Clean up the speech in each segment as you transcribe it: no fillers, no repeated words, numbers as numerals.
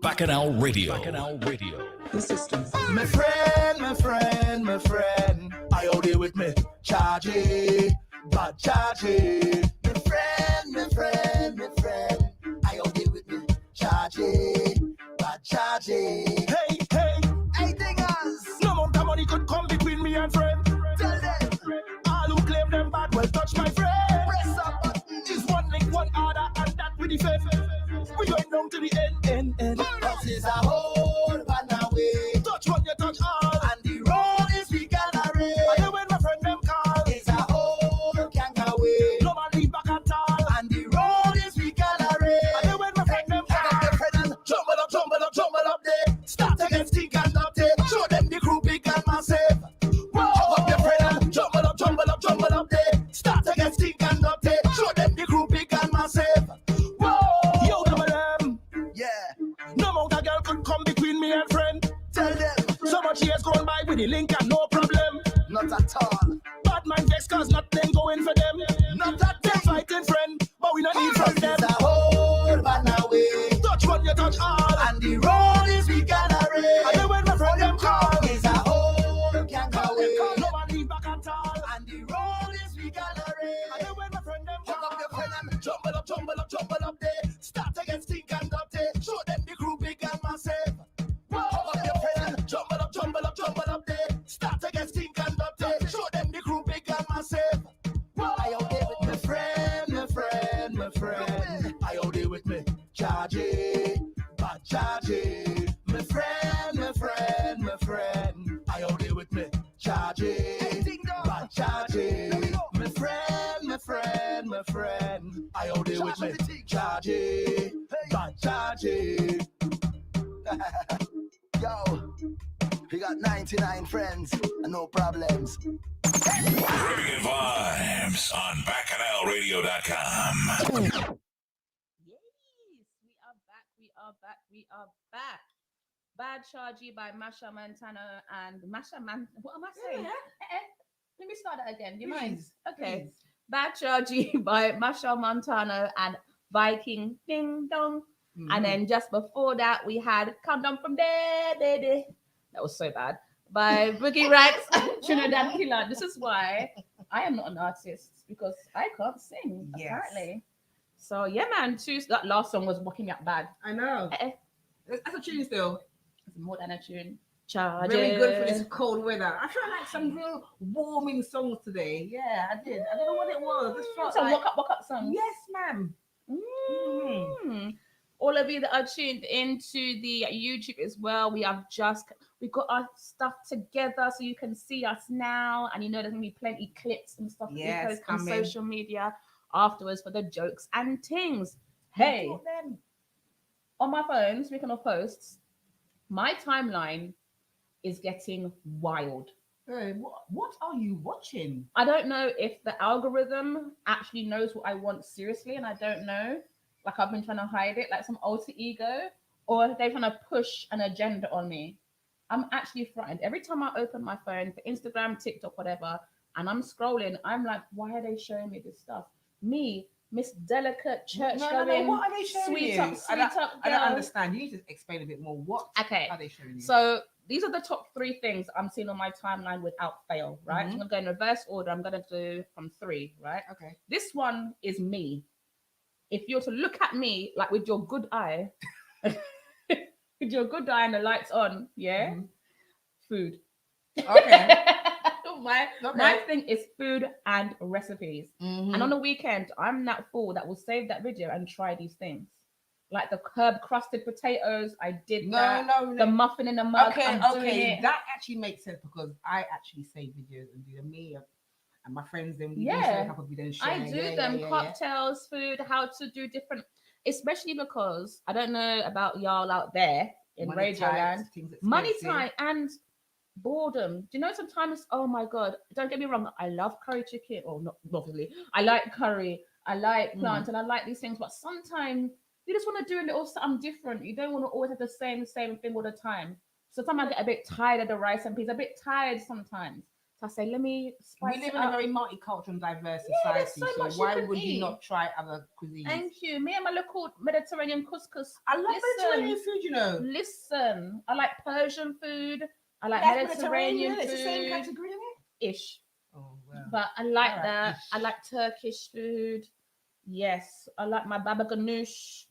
Bacchanal Radio. Bacchanal Radio. The systems. My friend, I hold it with me, chargy, bad chargy. My friend, I hold it with me, chargy, bad chargy. Hey, thingers, no amount of money could come between me and friend. Tell them, all who claim them bad will touch my friend. Press a button, is one link, one order, and that we defend. We going down to the end. Cause it's a whole banana way. Touch one, you touch all. And the road is we gallery. And then when my friend them call, it's a whole ganga way. No man leave back at all. And the road is we gallery. And then when my friend them call, up your friend and jumble up there. Start against the and up there. Show them the crew big and massive. Whoa, up your friend and jumble up there. Start against the and up there. Show them the crew big and massive. No amount of girl could come between me and friend. Tell them, so much years going by with the link and no problem. Not at all. Bad man vex cause nothing going for them. Not at them fighting friend, but we not need from them. It's a whole banana way. Touch one, you touch all. And the road is we gallery. And then when my friend them call, it's a whole ganga way. No man leave back at all. And the road is we gallery. And then when my friend them call, up your friend and jumble up there. Start against the and up there. Show them the crew big and massive. Whoa, up your friend and jumble up there. Start against the and up there. Show them the crew big and massive. Whoa, I out there with my friend. I out there with me, chargy, bad chargy. My friend. I out there with me, chargy, bad chargy. My friend. I out there with me, chargy, bad chargy. Yo, we got 99 friends and no problems. Bringing vibes on BacchanalRadio.com. Yes, we are back. Bad Chargy by Masha Montana and Masha Man. What am I saying? Let me start that again. Do you mind? Okay. Please. Bad Chargy by Masha Montana and Viking Ding Dong. Mm-hmm. And then just before that, we had Come Down From There. That was so bad. By Boogie Rags and Trinidad Killer. This is why I am not an artist, because I can't sing, apparently. So, yeah, man. That last song was walking me up bad. I know. That's a tune still. It's more than a tune. Charge. Very good for this cold weather. I feel like some real warming songs today. Yeah, I did. I don't know what it was. This felt Some like... walk up songs. Yes, ma'am. Mm. All of you that are tuned into the YouTube as well, we got our stuff together so you can see us now, and you know there's gonna be plenty clips and stuff that we post on social media afterwards for the jokes and things. Hey, on my phone, speaking of posts, my timeline is getting wild. Hey, what are you watching? I don't know if the algorithm actually knows what I want seriously, and I don't know. Like I've been trying to hide it, like some alter ego, or they're trying to push an agenda on me. I'm actually frightened. Every time I open my phone for Instagram, TikTok, whatever, and I'm scrolling, I'm like, why are they showing me this stuff? Me, Miss Delicate, church going, what are they showing sweet you? up girl. I don't understand. You need to explain a bit more. What are they showing you? So these are the top 3 things I'm seeing on my timeline without fail, right? Mm-hmm. So I'm going to go in reverse order. I'm going to do from 3, right? Okay. This one is me. If you're to look at me like with your good eye, with your good eye and the lights on, food. Okay. My thing is food and recipes. Mm-hmm. And on the weekend, I'm that fool that will save that video and try these things. Like the herb crusted potatoes, I did that. No. The muffin in the mug, I'm doing it. That actually makes sense because I actually save videos and do them. Me and my friends, then we do a couple of videos. I do them cocktails, food, how to do different, especially because I don't know about y'all out there in Radio Land. Money time and boredom. Do you know sometimes, oh my God, don't get me wrong, I love curry chicken, or not obviously. I like curry, I like plants, and I like these things, but sometimes you just want to do a little something different. You don't want to always have the same thing all the time. So sometimes I get a bit tired of the rice and peas, a bit tired sometimes. So I say, let me spice We live it in a up. very multicultural and diverse Yeah, there's society, so much so you why can would eat. you not try other cuisines? Thank you. Me and my little Mediterranean couscous. I love Mediterranean food, you know. Listen, I like Persian food. I like That's Mediterranean Mediterranean. It's the same food. category, isn't Ish. it? Oh, well. But I like Alright, that. ish. I like Turkish food. Yes. I like my baba ganoush.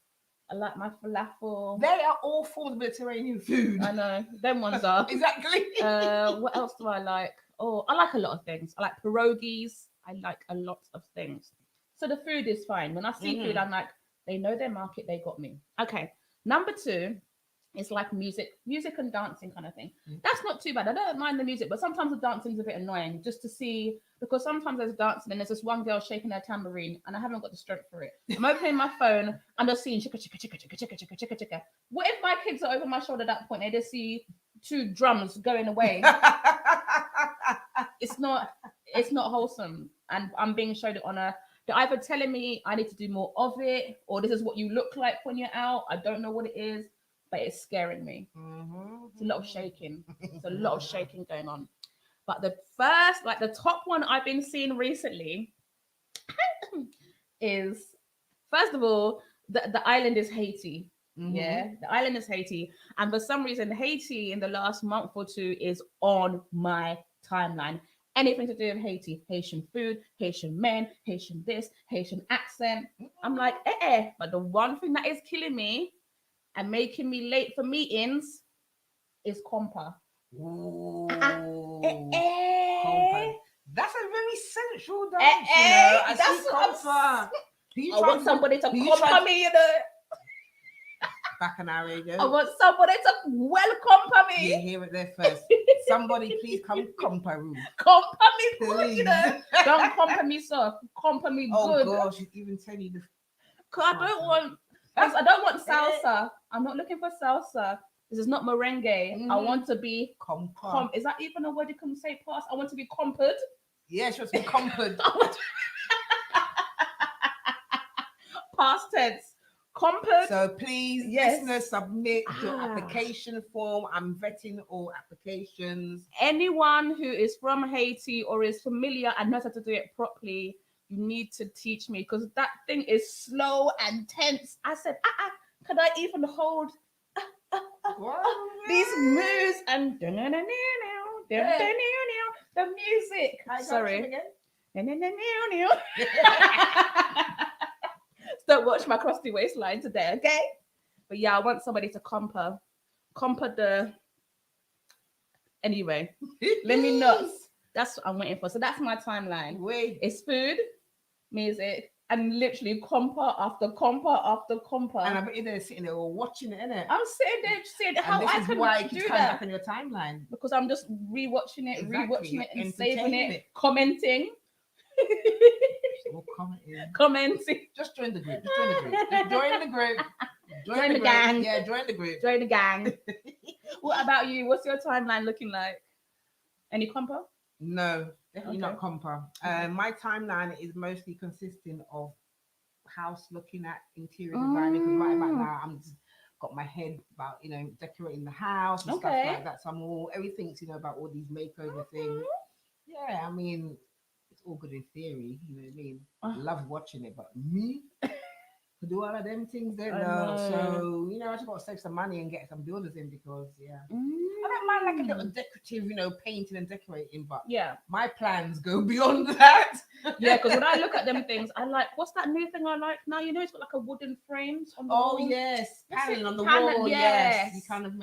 I like my falafel. They are all forms of Mediterranean food. I know. Them ones are. Exactly. What else do I like? Oh, I like a lot of things. I like pierogies. I like a lot of things. So the food is fine. When I see food, I'm like, they know their market, they got me. Okay. Number 2 is like music and dancing kind of thing. That's not too bad. I don't mind the music, but sometimes the dancing is a bit annoying just to see, because sometimes there's dancing and there's this one girl shaking her tambourine and I haven't got the strength for it. I'm opening my phone and just seeing chicka chicka chicka chicka chicka chicka chicka chicka. What if my kids are over my shoulder at that point? They just see 2 drums going away. It's not wholesome, and I'm being showed it on a. They're either telling me I need to do more of it, or this is what you look like when you're out. I don't know what it is, but it's scaring me. It's a lot of shaking. It's a lot of shaking going on. But the first, like the top one I've been seeing recently is, first of all, the island is Haiti. Yeah, the island is Haiti. And for some reason, Haiti in the last month or 2 is on my timeline. Anything to do with Haiti, Haitian food, Haitian men, Haitian this, Haitian accent. I'm like, But the one thing that is killing me and making me late for meetings is compa. Ooh. Compa. That's a very sensual dance, you know. I That's see what compa. I want somebody to compa me, you know. Bacchanal radio. I want somebody to welcome me. You hear it there first. Somebody please come compa Ruth. Compa me good, you know. Don't compa me soft. Compa me good. Oh gosh, she's even telling you the. Cause I don't want salsa. I'm not looking for salsa. This is not merengue. I want to be compa. Is that even a word you can say past? I want to be compared. Yeah, she wants to be compared. Past tense. Compared. So please, listeners, submit your application form. I'm vetting all applications. Anyone who is from Haiti or is familiar and knows how to do it properly, you need to teach me, because that thing is slow and tense. I said, can I even hold these moves and the music? Sorry. Don't watch my crusty waistline today, okay? But yeah, I want somebody to compa the. Anyway, let me nuts. That's what I'm waiting for. So that's my timeline. Wait, it's food, music, and literally compa after compa after compa. And I bet you're there sitting there watching it, innit? I'm sitting there seeing how I can why do that that on your timeline, because I'm just rewatching it, and saving it, commenting. Commenting. Just join the group. Join the group. Join the gang. Yeah, join the group. Join the gang. What about you? What's your timeline looking like? Any compa? No, definitely not compa. My timeline is mostly consisting of house looking at interior designing. Because right about now, I'm just got my head about decorating the house and stuff like that. So everything's about all these makeover things. Yeah, I mean, it's all good in theory. You know what I mean? Love watching it, but me to do all of them things there, no. So I just got to save some money and get some builders in because I don't mind like a little decorative, painting and decorating, but my plans go beyond that. Because when I look at them things, I like, what's that new thing I like now? It's got like a wooden frame on the wall. Yes, paneling on the wall. Yes, you kind of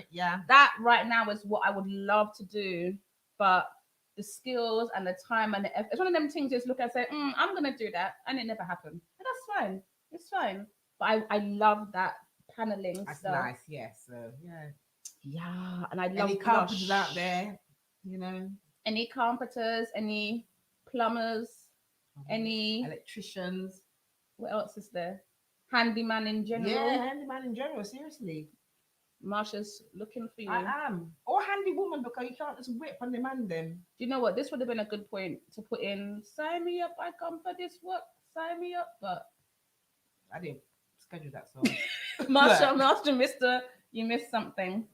That right now is what I would love to do, but the skills and the time and the effort, it's one of them things you just look and say, I'm gonna do that, and it never happened. And that's fine. It's fine. But I love that paneling that's stuff. Nice, yes. So and I love any carpenters out there, any carpenters, any plumbers, any electricians. What else is there? Handyman in general. Yeah, handyman in general. Seriously, Marsha's looking for you. I am. Or handy woman, because you can't just whip on demand then. Do you know what? This would have been a good point to put in. Sign me up. I come for this work. Sign me up. But I didn't schedule that song. Marsha, Mister, you missed something.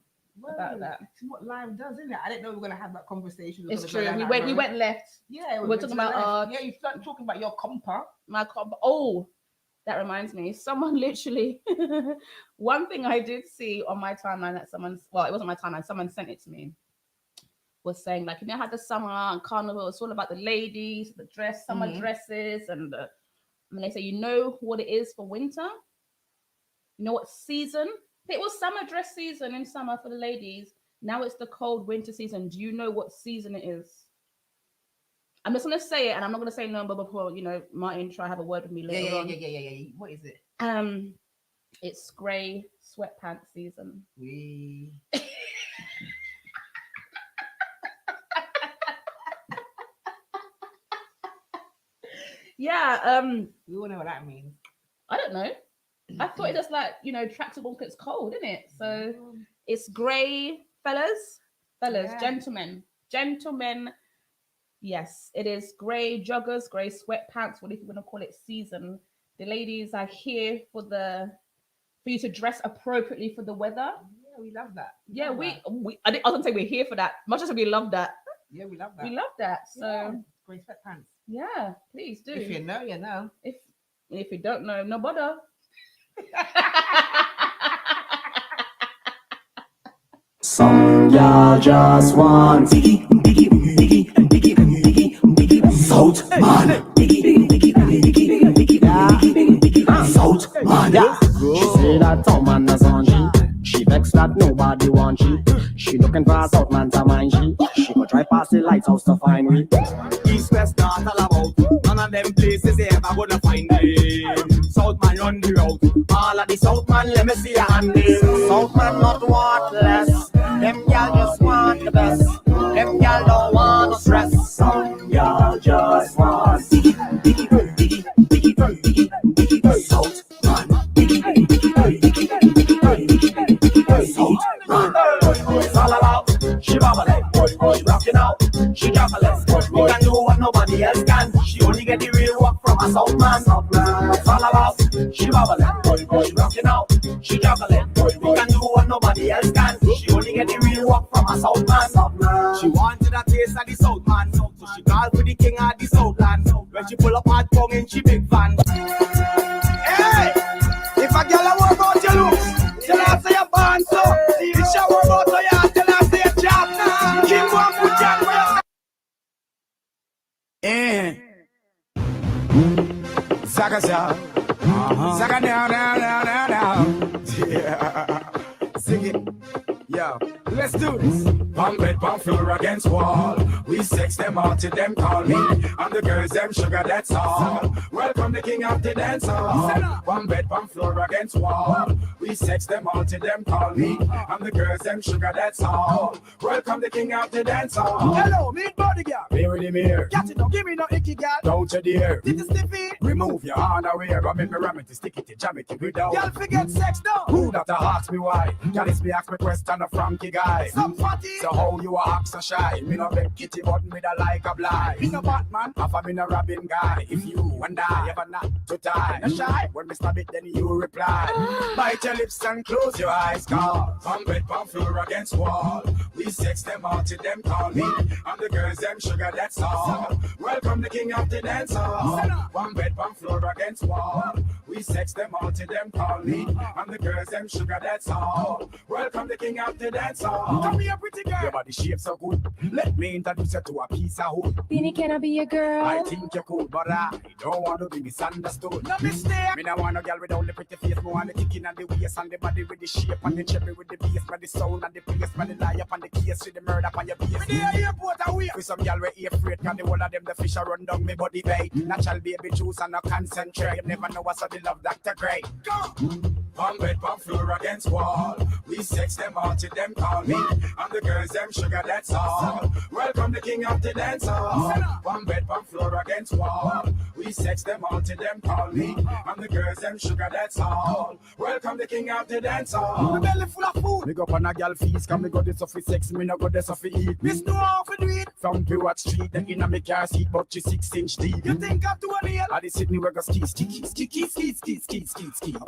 about that. It's what life does, isn't it? I didn't know we were gonna have that conversation. It's true. We went left. Yeah, we're talking about yeah. You start talking about your compa. My compa. Oh, that reminds me. Someone literally. One thing I did see on my timeline that it wasn't my timeline. Someone sent it to me. Was saying like, you know how the summer and carnival, it's all about the ladies, the summer dresses, and they say, you know what it is for winter? You know what season? It was summer dress season in summer for the ladies. Now it's the cold winter season. Do you know what season it is? I'm just gonna say it, and I'm not gonna say no, but before Martin try to have a word with me later on. Yeah. What is it? It's grey sweatpants season. Yeah. We all know what that means. I don't know. I thought it just like, tractable because it's cold, isn't it? So it's grey, fellas, yeah. Gentlemen. Yes, it is grey joggers, grey sweatpants, whatever you want to call it, season. The ladies are here for you to dress appropriately for the weather. Yeah, we love that. I didn't say we're here for that. Much as we love that. Yeah, we love that. We love that. So grey sweatpants. Yeah, please do. If you know, you know. If you don't know, no bother. Some y'all just want diggy, South man, South man. Yeah. She say that some man is on she vexed that nobody want she looking for a South man to mind she go drive past the lighthouse to find me. East, west, north, all about. None of them places they ever gonna find me. South man run the road. All of the South man, let me see your hand. South man not worthless. Them y'all just want the best. Them y'all don't want to stress. Some y'all just want diggy, South man. South man. It's all about she bubbling, she rocking out, she juggling. We can do what nobody else can. She only get the real work from a South man. It's all about she bubbling, she rocking out, she juggling. We can do what nobody else can. She only get the real work from a South man. She wanted a taste of the South man, so she called for the king of the Southland. When she pull up hard tongue and she big fan. Hey, if a girl a work out your looks, tell her say you're born so. See the show work out your yard, tell her say you're job. King one put job for your. Zaga Zaga now. Yeah. Sing it. Yo, let's do this. Pump bed, pump floor against wall. We sex them all till them call me. And the girls them sugar, that's all. Welcome the king of the dance hall. Pump bed, pump floor against wall. We sex them all till them call me. And the girls them sugar, that's all. Welcome the king of the dance hall. Hello, meet body girl. Mirror the mirror. Got it, don't give me no icky girl. Don't you dare. Did you stiffy? Remove your hand away. Got me ram to stick it to jam it to good out. Y'all forget sex now. Who that ask me why? Can this be ask me question? A Frankie guy. Some party. So how you act so shy? Me no beg kitty button with a like a blind. Me no Batman, half a me no Robin guy. If you and I ever not to tie, no shy. When me stab it, then you reply. Bite your lips and close your eyes, cause pump bed, pump floor against wall. We sex them all till them call me. And the girls them sugar, that's all. Welcome the king of the dance hall. One bed, pump floor against wall. We sex them all till them call me. And the girls them sugar, that's all. Welcome the king of the dance hall. Come here, pretty girl. Your body shape so good. Let me introduce you to a piece of wood. Beanie, can I be your girl? I think you're cool, but I don't want to be misunderstood. No mistake. Me no want a girl without the pretty face. More on the kicking and the waist and the body with the shape and the cherry with the bass, but the sound and the place, but the lie up and the case with the murder on your face. Me the airport away. With some girl we afraid, cause the whole of them the fish are run down me body bait. Natural baby juice and no concentrate. You never know what's the love Dr. Grey. Go. Pump bed, pump floor against wall. We sex them all till them call me. And the girls them sugar, that's all. Welcome the king of the dance hall. Pump bed, pump floor against wall. We We sex them all till them call me. And the girls them sugar, that's all. Welcome the king of the dance hall. My belly full of food. Me go on a gal feast, come me go this off for sex, me no go this off for eat. Miss know how to do it. From Pivot Street, the inna me car seat, but she 6-inch deep. You think I'm too near? I the Sydney where go ski.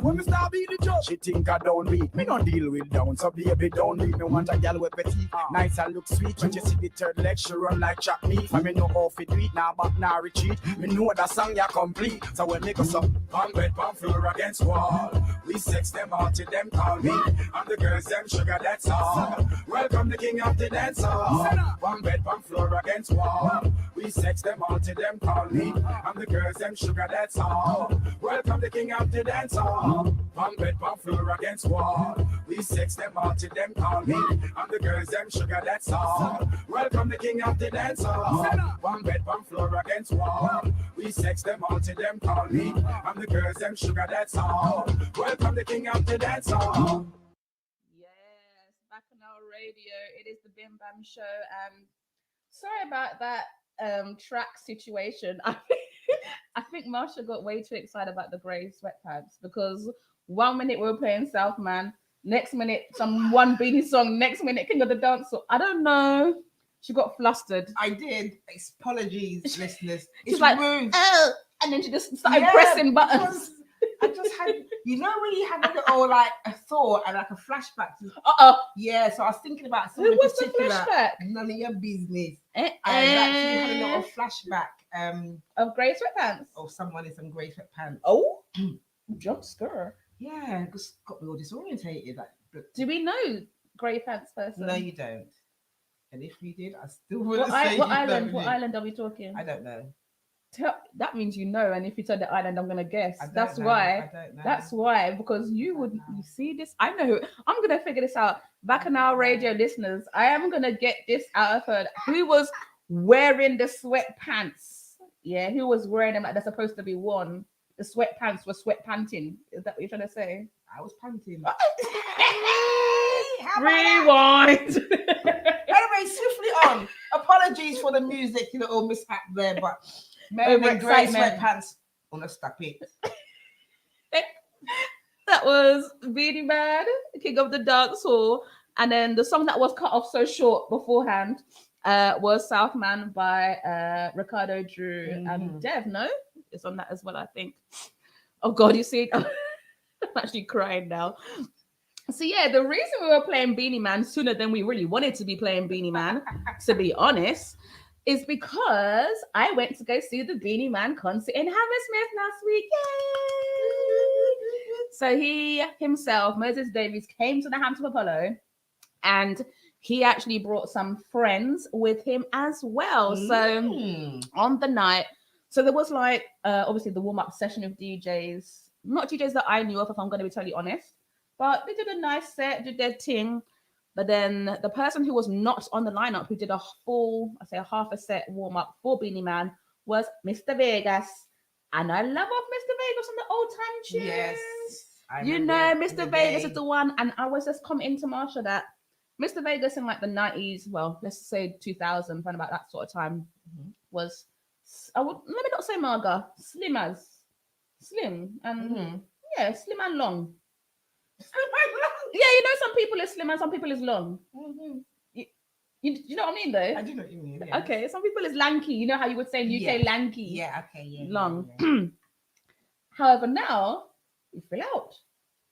When me start beat the judge, she think I don't beat. Me no deal with down, so baby don't beat. Me want a gal with petite, nice and look sweet. When you see the third leg, she run like chop meat. For me know how to do it, now back now retreat. Me know that song ya complete. So when me go so, on bed, on floor against wall. We sex them all till them call me. And the girls them sugar, that's all. Welcome the king of the dance hall. One bed, one floor against wall. We sex them all till them call me. And the girls them sugar, that's all. Welcome the king of the dance hall. One bed, one floor against wall. We sex them all till them call me. And the girls them sugar, that's all. Welcome the king of the dance hall. One bed, one floor against wall. We sex them all till them call me. And the girls them sugar, that's all. Welcome the king of the dance hall. Yes, back on our radio. It is the Bim Bam Show. Sorry about that track situation. I think Marsha got way too excited about the grey sweatpants because 1 minute we were playing Southman, next minute some one beanie song, next minute King of the Dance. So I don't know. She got flustered. I did. Apologies, listeners. She's It's like, rude. oh, and then she just started pressing buttons. I just had, you know, when you have a little like a thought and like a flashback. Yeah, so I was thinking about Who something was the particular. flashback? None of your business. I actually had a little flashback. Of grey sweatpants. Of someone in some grey sweatpants. Oh, jump scare. Yeah, just got me all disorientated. Do we know grey pants person? No, you don't. And if you did, I still wouldn't What say. What island are we talking? I don't know. That means you know, and if you tell the island, I'm gonna guess. I don't That's know. why. I don't know. That's why, because you would. You see this? I know. I'm gonna figure this out. Back on our radio listeners, I am gonna get this out of her. Who was wearing the sweatpants? Yeah, who was wearing them like they're supposed to be worn? The sweatpants were sweat panting. Is that what you're trying to say? I was panting. Rewind. Anyway, swiftly on. Apologies for the music, little mishap there, but men in grey sweatpants. Wanna stop it? That was Beanie Man, King of the Dance Hall, and then the song that was cut off so short beforehand was Southman by Ricardo Drew and Dev. No, it's on that as well, I think. Oh God, you see, I'm actually crying now. So yeah, the reason we were playing Beanie Man sooner than we really wanted to be playing Beanie Man, to be honest, is because I went to go see the Beanie Man concert in Hammersmith last week. Yay! So he himself, Moses Davies, came to the Hampton Apollo, and he actually brought some friends with him as well. So on the night, so there was like obviously the warm-up session of DJs, not DJs that I knew of, if I'm going to be totally honest. But they did a nice set, did their thing. But then the person who was not on the lineup, who did a full, I say a half a set warm up for Beanie Man, was Mr. Vegas. And I love off Mr. Vegas on the old time tunes. Yes. You know, Mr. Vegas is the one. And I was just commenting to Marsha that Mr. Vegas in like the 90s, well, let's say 2000, around about that sort of time, was, let me not say maga, slim and slim and long. Yeah, you know, some people is slim and some people is long. You know what I mean, though? I do know what you mean. Yeah. Okay, some people is lanky. You know how you would say in UK lanky. Yeah, okay, yeah. Long. Yeah. However, now you feel out,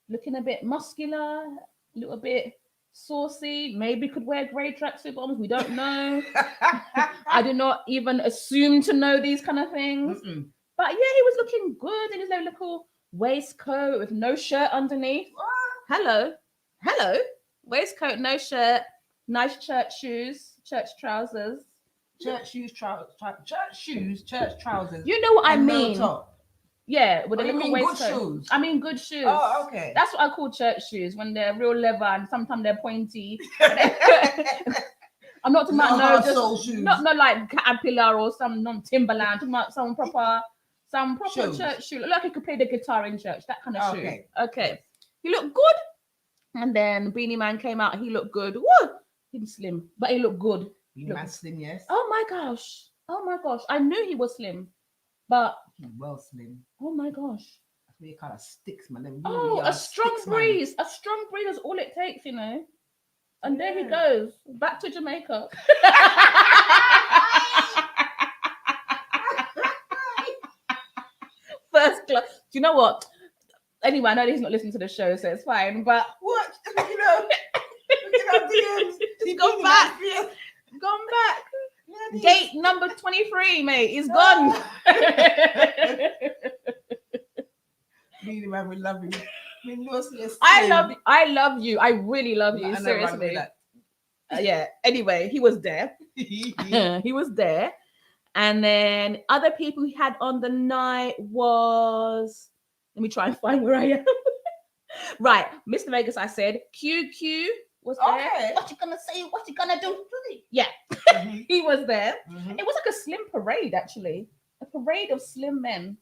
looking a bit muscular, a little bit saucy. Maybe could wear grey tracksuit bottoms. We don't know. I do not even assume to know these kind of things. But yeah, he was looking good in his little waistcoat with no shirt underneath. Hello, waistcoat, no shirt, nice church shoes, church trousers. Church shoes, church trousers. You know what I mean? No top. Yeah, with a little waistcoat. Good shoes? I mean good shoes. Oh, okay. That's what I call church shoes, when they're real leather and sometimes they're pointy. I'm not talking about not like Caterpillar or some non-Timberland. I'm talking about some proper shoes. Church shoe. Look like you could play the guitar in church. That kind of shoe. Okay. He looked good. And then Beanie Man came out. He looked good. Woo! He was slim, but he looked good. Beanie Man slim, yes. Oh my gosh. I knew he was slim, But He's well slim. oh my gosh. That's what you call a sticks, man. Them Oh, really a are strong sticks, man. breeze. A strong breeze is all it takes, you know. And there he Yeah. goes back to Jamaica. First class. Do you know what? Anyway, I know he's not listening to the show, so it's fine. But What? You know, DMs. he's gone back. Gone back. Gate number 23, mate. He's gone. Really, man, we love you. We know you're I slim. love you. I really love you. I know, man, Seriously. we like- Yeah. Anyway, he was there. He was there. And then other people he had on the night was, let me try and find where I am. Right, Mr. Vegas, I said. QQ was there. Okay. What you gonna say? What you gonna do? Yeah, Mhm, he was there. mhm. It was like a slim parade, actually. A parade of slim men.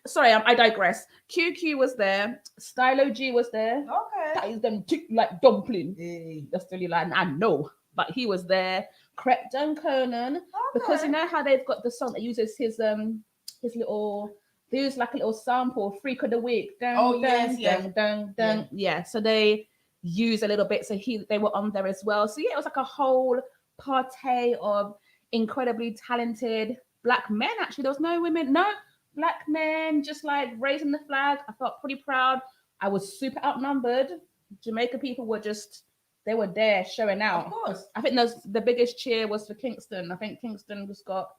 Sorry, I digress. QQ was there. Stylo G was there. Okay. That is them tick like dumpling. Hey. That's really like, I know, but he was there. Crepton Conan, because you know how they've got the song that uses his little, they use like a little sample, Freak of the Week. Dun, Oh, dun, yes, dun, yes. dun, dun. Yeah, so they use a little bit, so they were on there as well. So yeah, it was like a whole party of incredibly talented black men. Actually, there was no women, no black men, just like raising the flag. I felt pretty proud. I was super outnumbered. Jamaica people were just, they were there showing out. Of course. I think the biggest cheer was for Kingston. I think Kingston just got,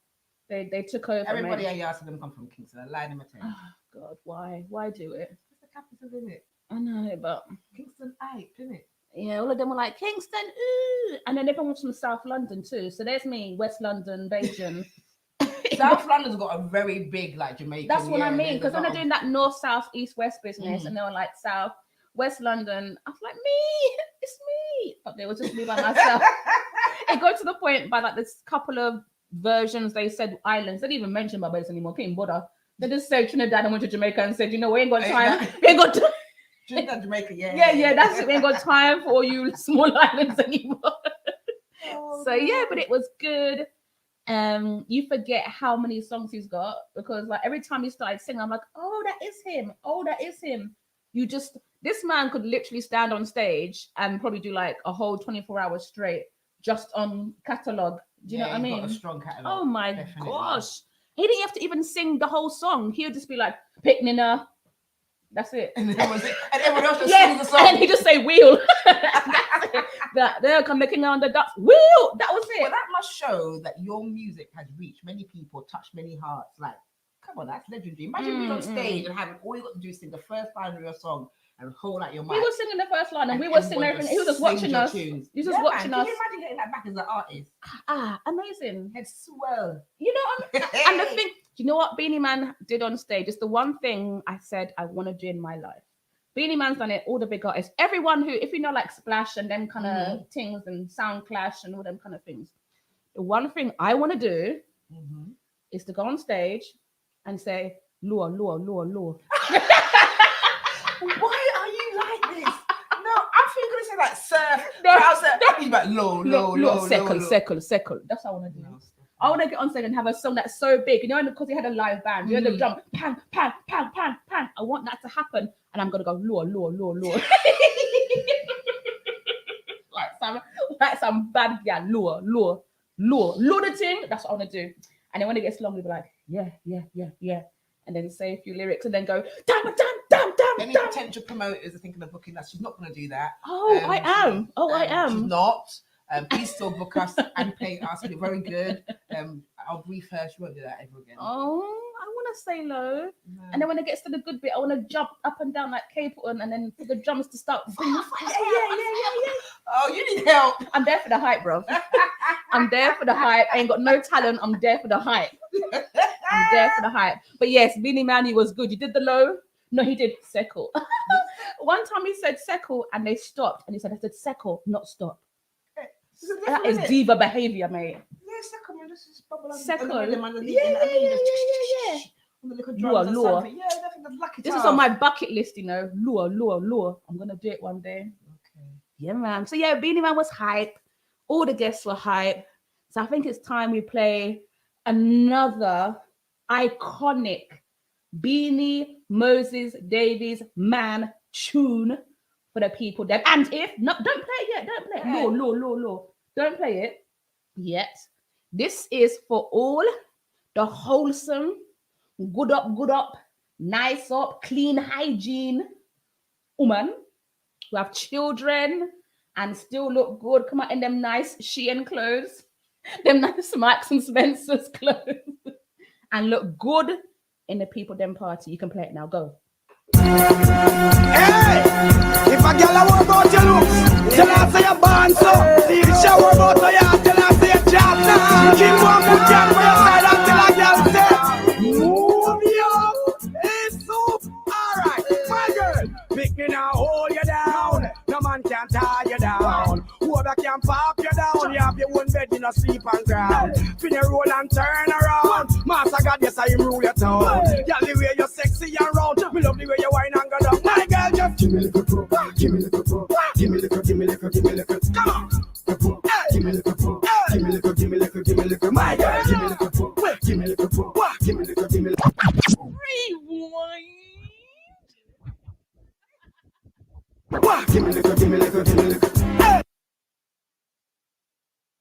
they took over. Everybody mate. at Yard them come from Kingston. I lied in my tail. Oh God, why do it? It's the capital, isn't it? I know, but Kingston Ape, isn't it? yeah, all of them were like Kingston, ooh, and then everyone was from South London too. So there's me, West London, Bajan. South London's got a very big like Jamaican. That's what I yeah, mean, there's because a when lot they're of- doing that north, south, east, west business, Mhm. and they were like South, West London, I was like, me, it's me, but they were just me by myself. It got to the point by like this couple of versions they said islands. They didn't even mention Barbados anymore. Couldn't bother. They just said Trinidad and went to Jamaica and said, you know, we ain't got time. We ain't got time. Trinidad, Jamaica, yeah. Yeah, that's it. We ain't got time for you small islands anymore. Oh, So yeah, but God. it was good. You forget how many songs he's got because like every time he started singing, I'm like, oh, that is him. Oh, that is him. You just, this man could literally stand on stage and probably do like a whole 24 hours straight just on catalog. Do you know what I he's mean? got a strong catalog. Oh my definitely. gosh. He didn't have to even sing the whole song. He would just be like, pick Nina. That's it. And everyone else just Yeah, sings the and song. he just say wheel. That there come the king on the ducks. Wheel. That was But it. that must show that your music has reached many people, touched many hearts. Like, come on, that's legendary. Imagine being on stage and having all you got to do is sing the first line of your song and hold out your mic. He was singing the first line, and we were singing everything. He was just watching us. He was just watching us. Can you imagine getting that back as an artist? Amazing. Head swell. You know, and the thing, do you know what Beanie Man did on stage? It's the one thing I said I want to do in my life. Beanie Man's done it, all the big artists. Everyone who, if you know, like Splash and them kind of things and Sound Clash and all them kind of things. The one thing I want to do is to go on stage and say, Lua, Lua, Lua, Lua. Why are you like this? No, I'm thinking to say like surf. No, I was like, he's like low, Second. low. That's what I want to do. I want to get on stage and have a song that's so big, you know, because he had a live band, you know, the drum, pang, pang, pang, pang, pang. I want that to happen, and I'm gonna go Lua, Lua, Lua, Lua. like some bad girl, Lua, Lua, Lua, Lua the thing. That's what I want to do. And then when it gets long, we'll be like, yeah, and then say a few lyrics, and then go, damn. Any potential promoters are thinking of booking us. She's not going to do that. Oh, I am. I am. She's not. Please still book us and pay us. We're very good. I'll brief her. She won't do that ever again. Oh, I want to say low. No. And then when it gets to the good bit, I want to jump up and down like Capleton, and then for the drums to start. Yeah. Oh, you need help. I'm there for the hype, bro. I'm there for the hype. I ain't got no talent. I'm there for the hype. I'm there for the hype. But yes, Beanie Man, he was good. You did the low. No, he did Seckle. One time he said Seckle and they stopped, and he said, I said Seckle, not stop. That is diva behavior, mate. Yeah, second one, this is bubble. Second. Yeah. On the little Lua, drums or Lua. something. Yeah, nothing. The lucky This is task. on my bucket list, you know. Lua. I'm gonna do it one day. Okay. Yeah, man. So yeah, Beanie Man was hype. All the guests were hype. So I think it's time we play another iconic Beanie Moses Davies man tune for the people there. And if not, don't play it yet. Don't play it. No. Don't play it yet. This is for all the wholesome, good up, nice up, clean hygiene woman who have children and still look good. Come out in them nice Shein clothes, them nice Marks and Spencer's clothes, and look good in the people them party. You can play it now. Go. Hey, if a girl a worry about your looks, tell her say you're born so. See the shower about your yard, tell her say you're job now. Keep one good girl for your side until a girl say, move you. Hey, soup. Alright, my girl, pick me now, hold you down. No man can tie you down. Whoever can pop you down, you have your own bed in a sleep and ground. Fin your roll and turn around. Master God, yes, I rule your town. Girl, the way you're sexy and round. Me love the way you whine and go down. My girl, just give me little pro. Give me little pro. Give me little, give me little, give me little. Come on. Give me little pro. Give me little, give me little, give me little. My girl, give me little pro. Give me little pro. Give me little, give me little. Rewind. Give me little, give me little, give me little.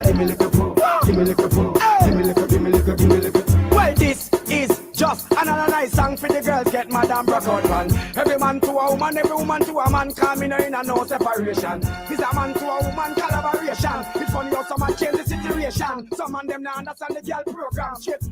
Give me little pro. Give me little pro. Give me little, give me little, give me little. Well, this is just another nice song for the girls get mad and broke out, man. Every man to a woman, every woman to a man, coming in and no separation. It's a man to a woman collaboration. It's funny how some man change the situation. Some man them not understand the girl program. Shit.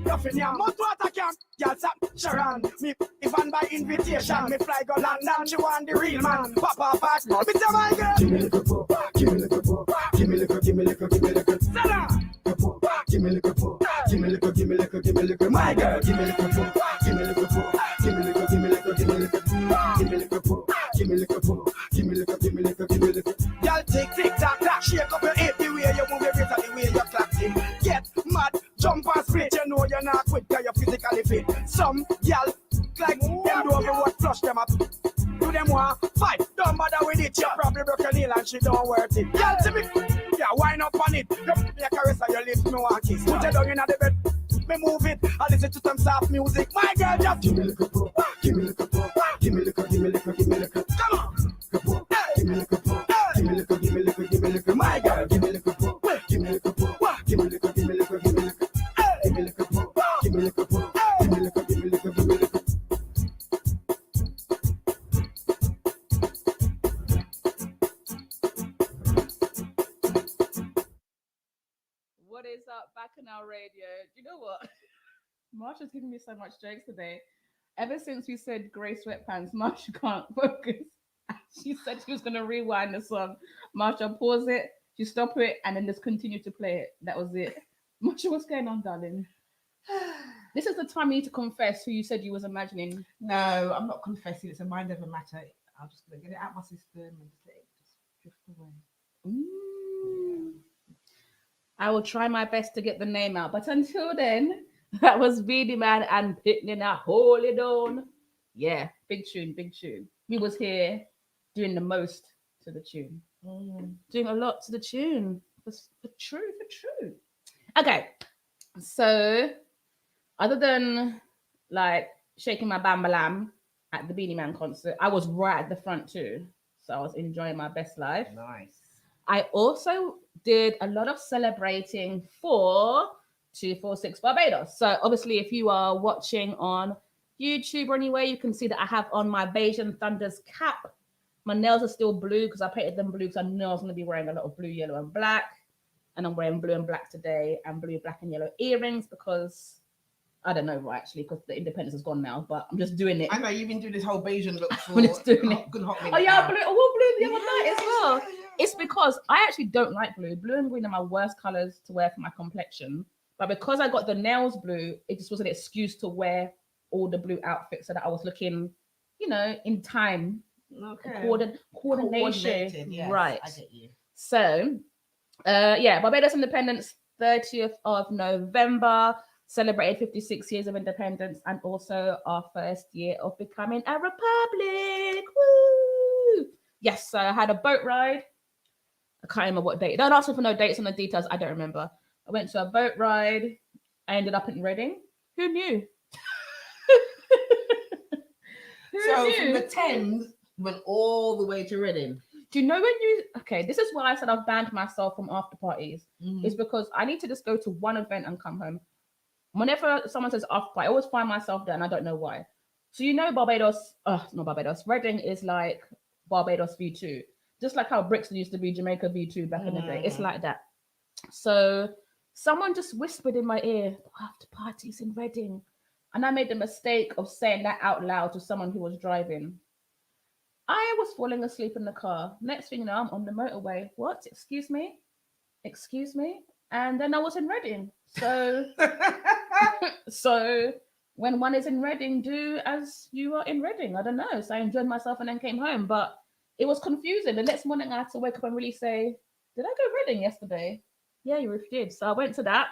Nothing ya, most water can. Girl stop Sharon. Me even by invitation. Me fly go London. She want the real man. Papa fast. Me say my girl. Give me little po. Give me little po. Give me little. Give me little. Give me little. Give me little po. Give me little. Give me little. Give me little. My girl. Give me little po. Give me little po. Give me little. Give me little. Give me little. Give me little po. Give me little po. Give me little. Give me little. Give me little. Girl tick tick tock tock. Shake up your hip the way you move your wrist and the way you clap it. Get mad. Jump and split, you know you're not quick, cause you're physically fit. Some y'all like them do over what flush them up. Do them want fight, don't bother with it. You probably broke your nail and she don't worth it. Y'all see me, yeah, wind up on it. You put me a caress and you lift me one kiss. Put your down in the bed, me move it. I listen to some soft music. My girl, just give me a little pro, give me a little pro, give me a little, give me a little, give me a little. Come on, give me a little pro, give me a little, give me a little, give me a little. My girl, give me a little pro, give me a little pro, give me a little, give me a little, give me a little. Give me a little po, give me a little po, give me a little, give me a little, give me a little. What is up, Bacchanal Radio? You know what? Marsha's giving me so much jokes today. Ever since we said grey sweatpants, Marsha can't focus. She said she was going to rewind the song. Marsha, pause it, she stop it, and then just continue to play it. That was it. Marsha, what's going on, darling? This is the time you need to confess who you said you was imagining. No, I'm not confessing. It's a mind over matter. I'm just going to get it out my system and just let it just drift away. I will try my best to get the name out. But until then, that was Beanie Man and Pitney Now Hold It On. Yeah, big tune, big tune. We was here doing the most to the tune. Doing a lot to the tune. For true. Okay, so other than like shaking my bam at the Beanie Man concert, I was right at the front too. So I was enjoying my best life. Nice. I also did a lot of celebrating for 246 Barbados. So obviously, if you are watching on YouTube or anywhere, you can see that I have on my Bayesian Thunders cap. My nails are still blue because I painted them blue because I know I was going to be wearing a lot of blue, yellow, and black. And I'm wearing blue and black today and blue, black, and yellow earrings because I don't know, right, actually, because the independence is gone now, but I'm just doing it. I know you've been doing this whole Bayesian look for I'm just doing it. Good hot minute. Oh, yeah, now. blue. I wore blue the other night as well. It's because I actually don't like blue. Blue and green are my worst colors to wear for my complexion. But because I got the nails blue, it just was an excuse to wear all the blue outfits so that I was looking, you know, in time. Okay. Coordination. Yes, right. I get you. So, Barbados independence, 30th of November, celebrated 56 years of independence and also our first year of becoming a republic. Woo! Yes, so I had a boat ride. I can't remember what date. Don't ask me for no dates on the details. I don't remember. I went to a boat ride. I ended up in Reading. Who knew? Who So knew? from the Thames went all the way to Reading. Do you know when you? Okay, this is why I said I've banned myself from after parties. It's because I need to just go to one event and come home. Whenever someone says after party, I always find myself there, and I don't know why. So you know, Barbados, not Barbados. Reading is like Barbados V2, just like how Brixton used to be Jamaica V2 back in the day. It's like that. So someone just whispered in my ear, after parties in Reading. And I made the mistake of saying that out loud to someone who was driving. I was falling asleep in the car. Next thing you know, I'm on the motorway. What? Excuse me? Excuse me? And then I was in Reading. So, so when one is in Reading, do as you are in Reading. I don't know. So I enjoyed myself and then came home. But it was confusing. The next morning, I had to wake up and really say, did I go Reading yesterday? Yeah, you did. So I went to that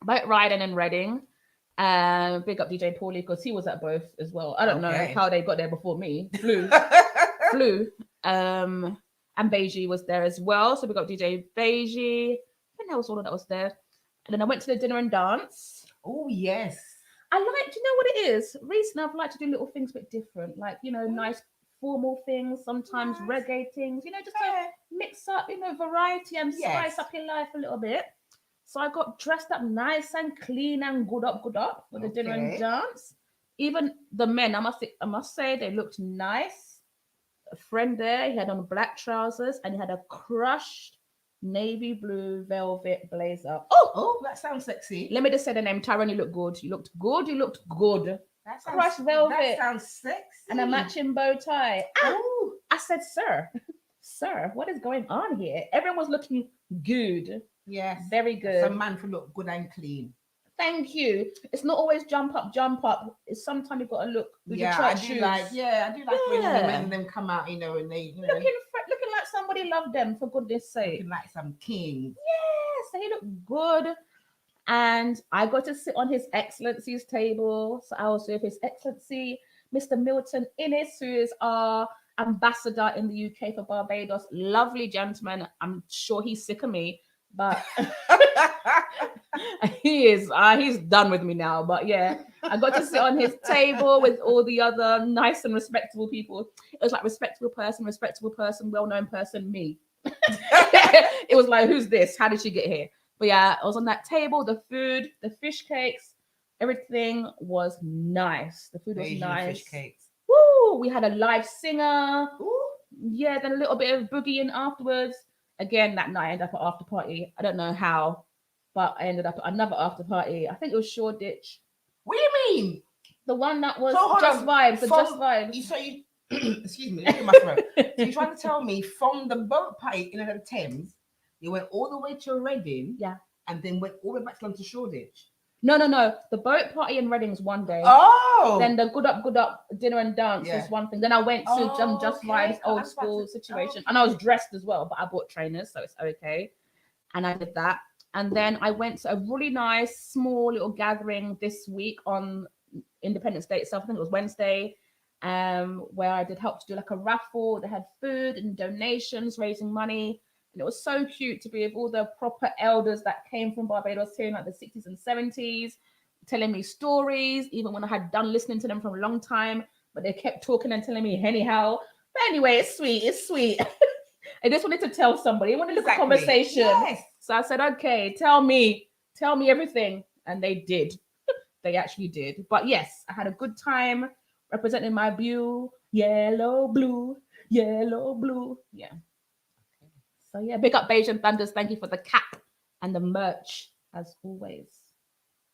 boat riding in Reading. Big up DJ Paulie because he was at both as well. I don't know how they got there before me. Flew. And Beiji was there as well. So we got DJ Beiji. I think that was all that was there. And then I went to the dinner and dance. Oh yes. I like, you know what it is? Recently I've liked to do little things a bit different. Like, you know, nice formal things, sometimes reggae things, you know, just to mix up, you know, variety and spice up your life a little bit. So I got dressed up nice and clean and good up for the dinner and dance. Even the men, I must say, they looked nice. A friend there, he had on black trousers and he had a crushed navy blue velvet blazer. Oh, that sounds sexy. Let me just say the name. Tyrone, you look good. You looked good. You looked good. That sounds, crushed velvet. That sounds sexy. And a matching bow tie. Oh, I said, sir, what is going on here? Everyone was looking good. Yes. Very good. Some man for look good and clean. Thank you. It's not always jump up. It's sometimes you've got to look with your church shoes. I do like when the women and them come out, you know, and they looking like somebody loved them, for goodness sake. Looking like some king. Yes, they look good. And I got to sit on His Excellency's table. So I was with His Excellency, Mr. Milton Innes, who is our ambassador in the UK for Barbados. Lovely gentleman. I'm sure he's sick of me, but he's done with me now. But yeah, I got to sit on his table with all the other nice and respectable people. It was like respectable person, well-known person, me. It was like, who's this? How did she get here? But yeah, I was on that table, the food, the fish cakes, everything was nice. The food was Asian nice. Fish cakes. Woo! We had a live singer. Ooh. Yeah, then a little bit of boogieing afterwards. Again, that night I ended up at after party. I don't know how, but I ended up at another after party. I think it was Shoreditch. What do you mean? The one that was So, Just Vibes. Just Vibes. You excuse me, look at my throat. So you're trying to tell me from the boat party in the Thames, you went all the way to Reading, and then went all the way back to Shoreditch. No. The boat party in Reading's one day. Oh. Then the good up dinner and dance is one thing. Then I went to Just Vibes old school situation. And I was dressed as well, but I bought trainers, so it's okay. And I did that. And then I went to a really nice small little gathering this week on Independence Day itself. I think it was Wednesday, where I did help to do like a raffle. They had food and donations, raising money. And it was so cute to be with all the proper elders that came from Barbados here in like the 60s and 70s, telling me stories, even when I had done listening to them for a long time, but they kept talking and telling me anyhow. But anyway, it's sweet. I just wanted to tell somebody. I wanted to have a conversation. Yes. So I said, okay, tell me everything. And they did. They actually did. But yes, I had a good time representing my view. Yellow, blue. Yeah. So yeah, big up Bayesian Thunders. Thank you for the cap and the merch as always.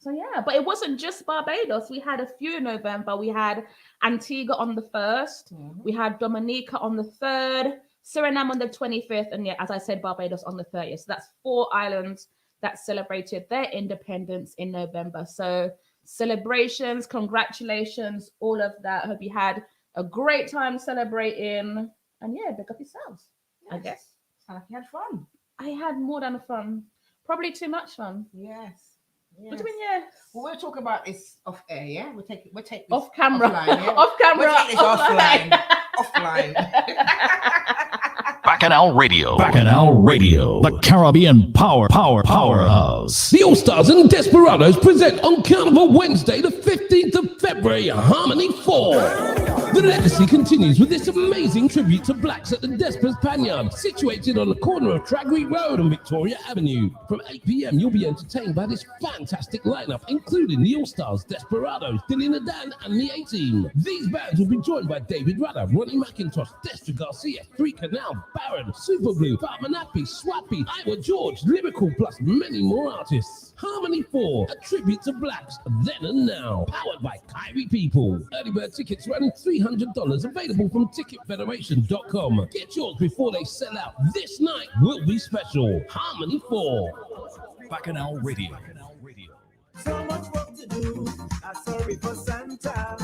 So yeah, but it wasn't just Barbados. We had a few in November. We had Antigua on the 1st. We had Dominica on the 3rd. Suriname on the 25th. And yeah, as I said, Barbados on the 30th. So that's 4 islands that celebrated their independence in November. So celebrations, congratulations, all of that. I hope you had a great time celebrating. And yeah, pick up yourselves, I guess. Sound like you had fun. I had more than fun. Probably too much fun. Yes. What do you mean, yes? Well, we'll talk about this off air, yeah? We'll take this off camera. Offline, yeah? Off camera. We'll take this offline. Back Bacchanal Radio. Bacchanal Radio. The Caribbean powerhouse. The All-Stars and Desperados present on Carnival Wednesday, the 15th of February, Harmony 4. The legacy continues with this amazing tribute to blacks at the Despers Panyard, situated on the corner of Tragweed Road and Victoria Avenue. From 8 p.m, you'll be entertained by this fantastic lineup, including the All-Stars, Desperados, Dilly Nadan, and the A-Team. These bands will be joined by David Rudder, Ronnie McIntosh, Destra Garcia, Three Canal, Baron, Superblue, Batman Happy, Swappy, Iowa George, Lyrical, plus many more artists. Harmony 4, a tribute to blacks then and now. Powered by Kyrie People. Early bird tickets running $300, available from ticketfederation.com. Get yours before they sell out. This night will be special. Harmony 4. Bacchanal Radio. So much work to do. I'm sorry for Santa.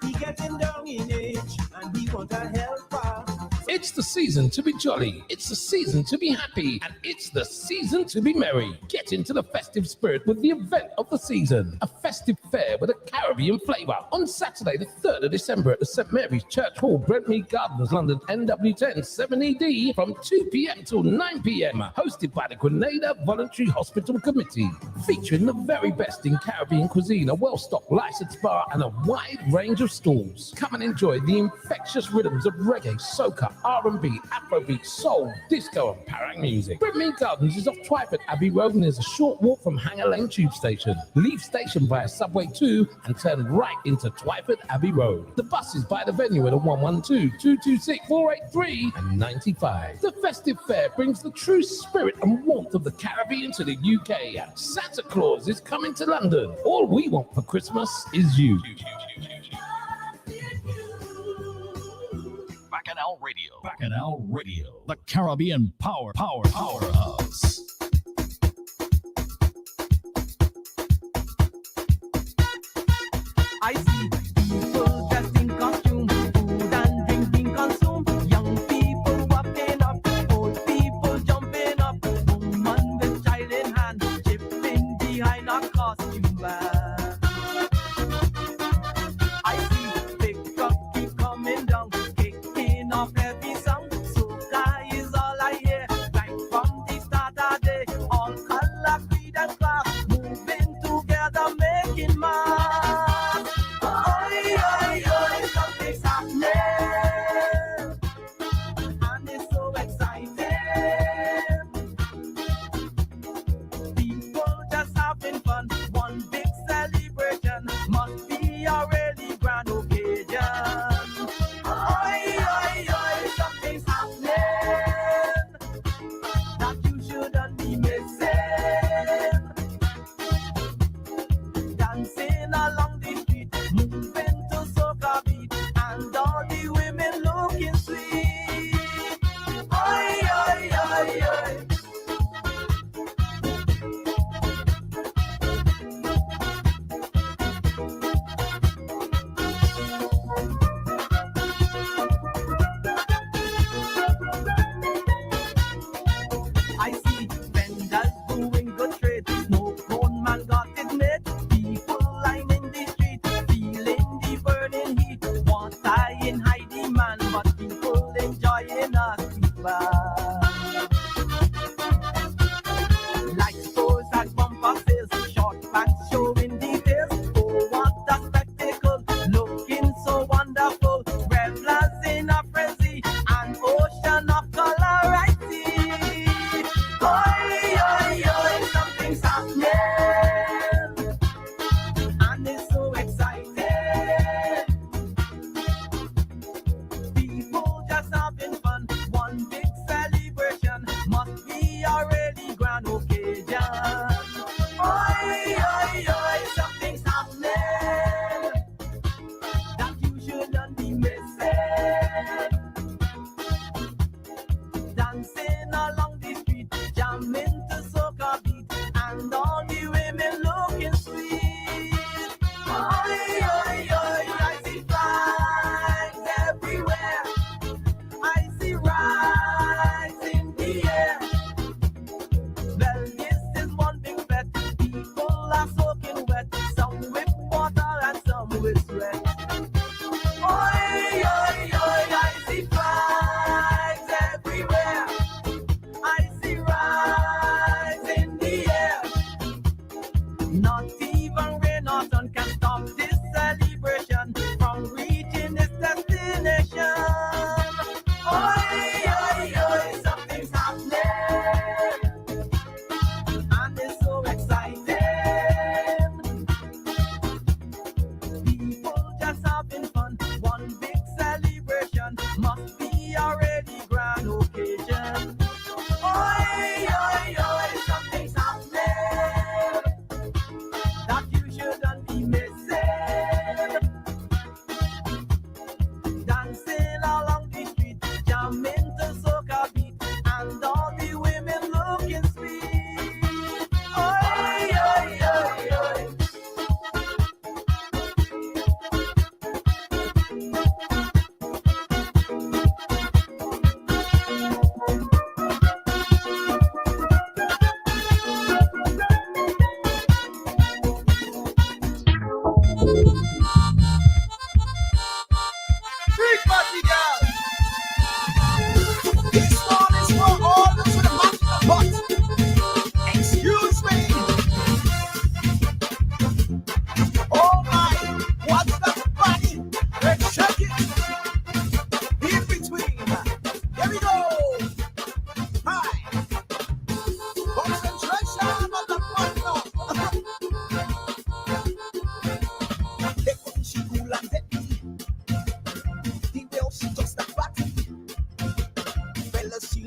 He getting down in age and he want a helper. It's the season to be jolly, it's the season to be happy, and it's the season to be merry. Get into the festive spirit with the event of the season, a festive fair with a Caribbean flavour. On Saturday, the 3rd of December at the St Mary's Church Hall, Brentmead Gardens, London, NW10 7ED, from 2 p.m. till 9 p.m, hosted by the Grenada Voluntary Hospital Committee. Featuring the very best in Caribbean cuisine, a well-stocked licensed bar, and a wide range of stalls. Come and enjoy the infectious rhythms of reggae, soca, R&B, Afrobeat, soul, disco, and parang music. Brentmead Gardens is off Twyford Abbey Road and is a short walk from Hanger Lane Tube Station. Leave station via Subway 2 and turn right into Twyford Abbey Road. The bus is by the venue at a 112, 226, 483 and 95. The festive fair brings the true spirit and warmth of the Caribbean to the UK. Santa Claus is coming to London. All we want for Christmas is you. Bacchanal Radio. Bacchanal Radio. The Caribbean powerhouse. I see people dressed in costume, food and drink being consumed. Young people walking up, old people jumping up, woman with child in hand, chipping behind a costume bag. I see big truck keep coming down, kicking off every song. Soca is all I hear, right from the start of the day. All color, creed and class, moving together, making mass. Oh,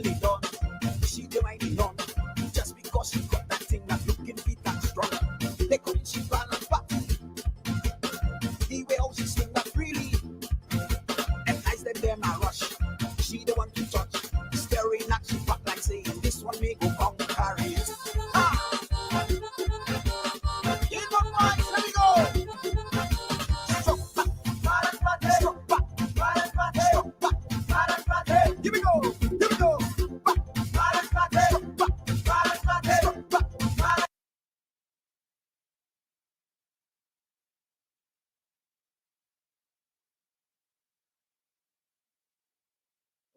they done. She the whining on. Just because she got that thing that looking fit and strong. They couldn't she balance back. The way how she swing that freely. And nice that them a rush. She the one to touch. Staring at she back like saying, this one may go come carry it. Give up boys, let me go. Struck back, struck back, struck back. Here we go, here we go. Back, struck back, struck back.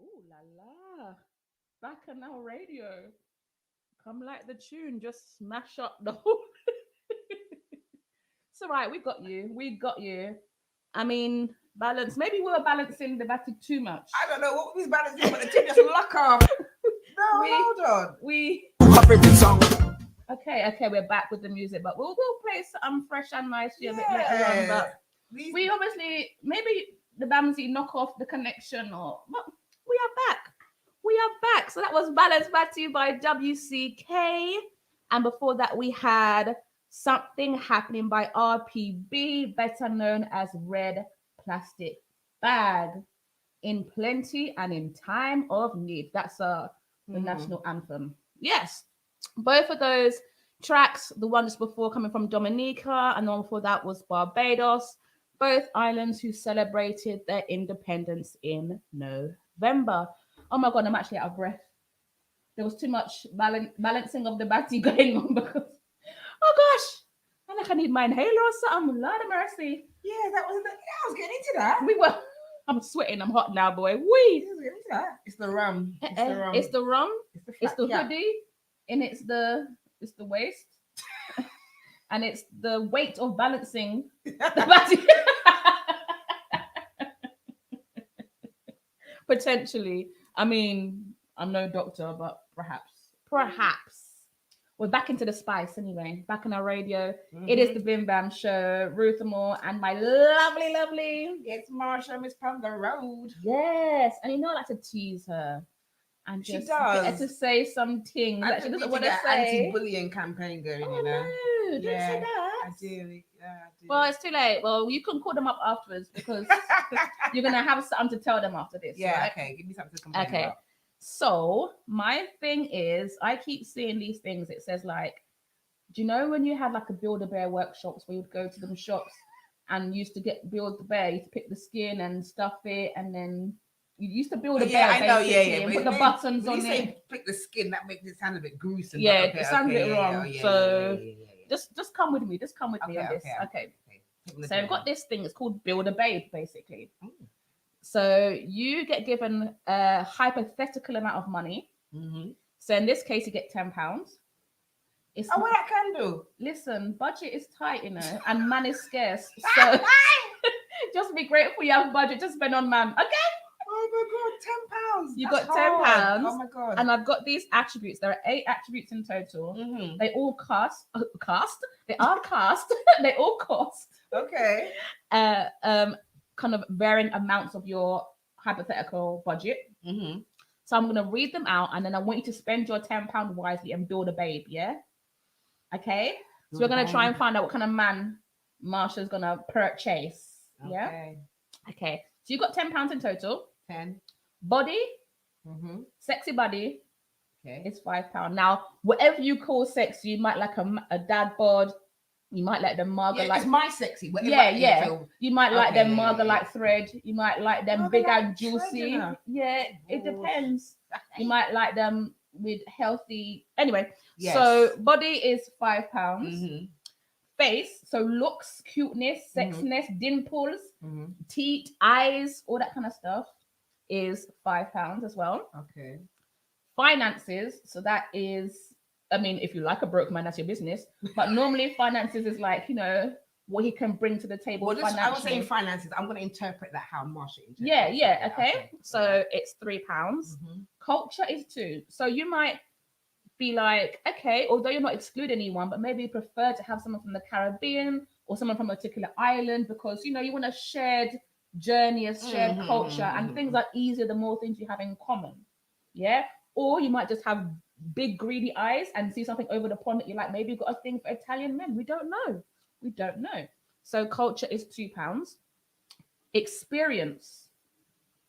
Ooh la la. Bacchanal Radio. Come like the tune, just smash up the whole. It's all right, we got you. We got you. I mean, balance. Maybe we were balancing the battery too much. I don't know what was balancing, but the tip just lock off. No, hold on. My favorite song. Okay, we're back with the music, but we'll play some fresh and nice a bit later on. But we obviously maybe the Bamsey knock off the connection, or but we are back. We are back. So that was Balance Batty by WCK, and before that we had Something Happening by RPB, better known as Red Plastic Bag. In Plenty and in Time of Need. That's the national anthem. Yes. Both of those tracks, the one just before coming from Dominica, and the one before that was Barbados, both islands who celebrated their independence in November. Oh my God, I'm actually out of breath. There was too much balancing of the batty going on because, oh gosh, I like I need my inhaler or something. Lord of mercy. Yeah, I was getting into that. We were. I'm sweating. I'm hot now, boy. Wee. It's the rum. It's the rum. It's the rum. It's the flat cap. hoodie, and it's the waist, and it's the weight of balancing the batty. Potentially. I mean, I'm no doctor, but perhaps. We're back into the spice anyway. Back on our radio. It is the Bim Bam Show. Ruth Amor and my lovely. It's Marsha, Miss Pam the Road. Yes. And you know I like to tease her. And She just does. get her to say some things that she doesn't want to say. Anti-bullying campaign going, Oh, you know. no, don't say that. I do. Yeah, I do. Well, it's too late. Well, you can call them up afterwards because you're going to have something to tell them after this. Yeah, right? okay. Give me something to complain Okay. about. So my thing is, I keep seeing these things. It says like, do you know when you had like a Build-A-Bear workshops where you'd go to them shops and you used to get Build-A-Bear, you used to pick the skin and stuff it, and then you used to build a bear, I know, basically, and put the buttons when on you it. say pick the skin, that makes it sound a bit gruesome. Yeah, but it sounds a bit wrong. So yeah. just come with me. Just come with me on this. Okay. So I've got this thing. It's called Build a Babe, basically. So you get given a hypothetical amount of money. So in this case, you get £10. It's what I can do. Listen, budget is tight, you know, and man is scarce. So just be grateful you have budget to spend on man. Okay. Oh my God, £10. You That's got £10. hard. Oh my God. And I've got these attributes. There are 8 attributes in total. They all They are cast. They all cost. Okay. Kind of varying amounts of your hypothetical budget. So I'm gonna read them out, and then I want you to spend your £10 wisely and build a babe. Yeah. Okay. So we're gonna try and find out what kind of man Marsha's gonna purchase. Yeah. Okay. So you got £10 in total. 10. Body. Sexy body. Okay. It's £5. Now, whatever you call sexy, you might like a dad bod. You might like them marga like. It's my sexy. Yeah. You might like them marga like thread. You might like them big and juicy. Yeah, it depends. You might like them with healthy. Anyway, so body is £5. Face, so looks, cuteness, sexiness, dimples, teeth, eyes, all that kind of stuff is £5 as well. Okay. Finances, so that is, I mean, if you like a broke man, that's your business. But normally finances is like, you know, what he can bring to the table. Well, I was saying finances. I'm going to interpret that how Marsha interprets. Yeah. Okay. So it's £3. Culture is 2. So you might be like, okay, although you're not excluding anyone, but maybe you prefer to have someone from the Caribbean or someone from a particular island because, you know, you want a shared journey, a shared culture, and things are easier the more things you have in common. Yeah. or you might just have big greedy eyes and see something over the pond that you like. Maybe you've got a thing for Italian men. We don't know. We don't know. So culture is £2. Experience.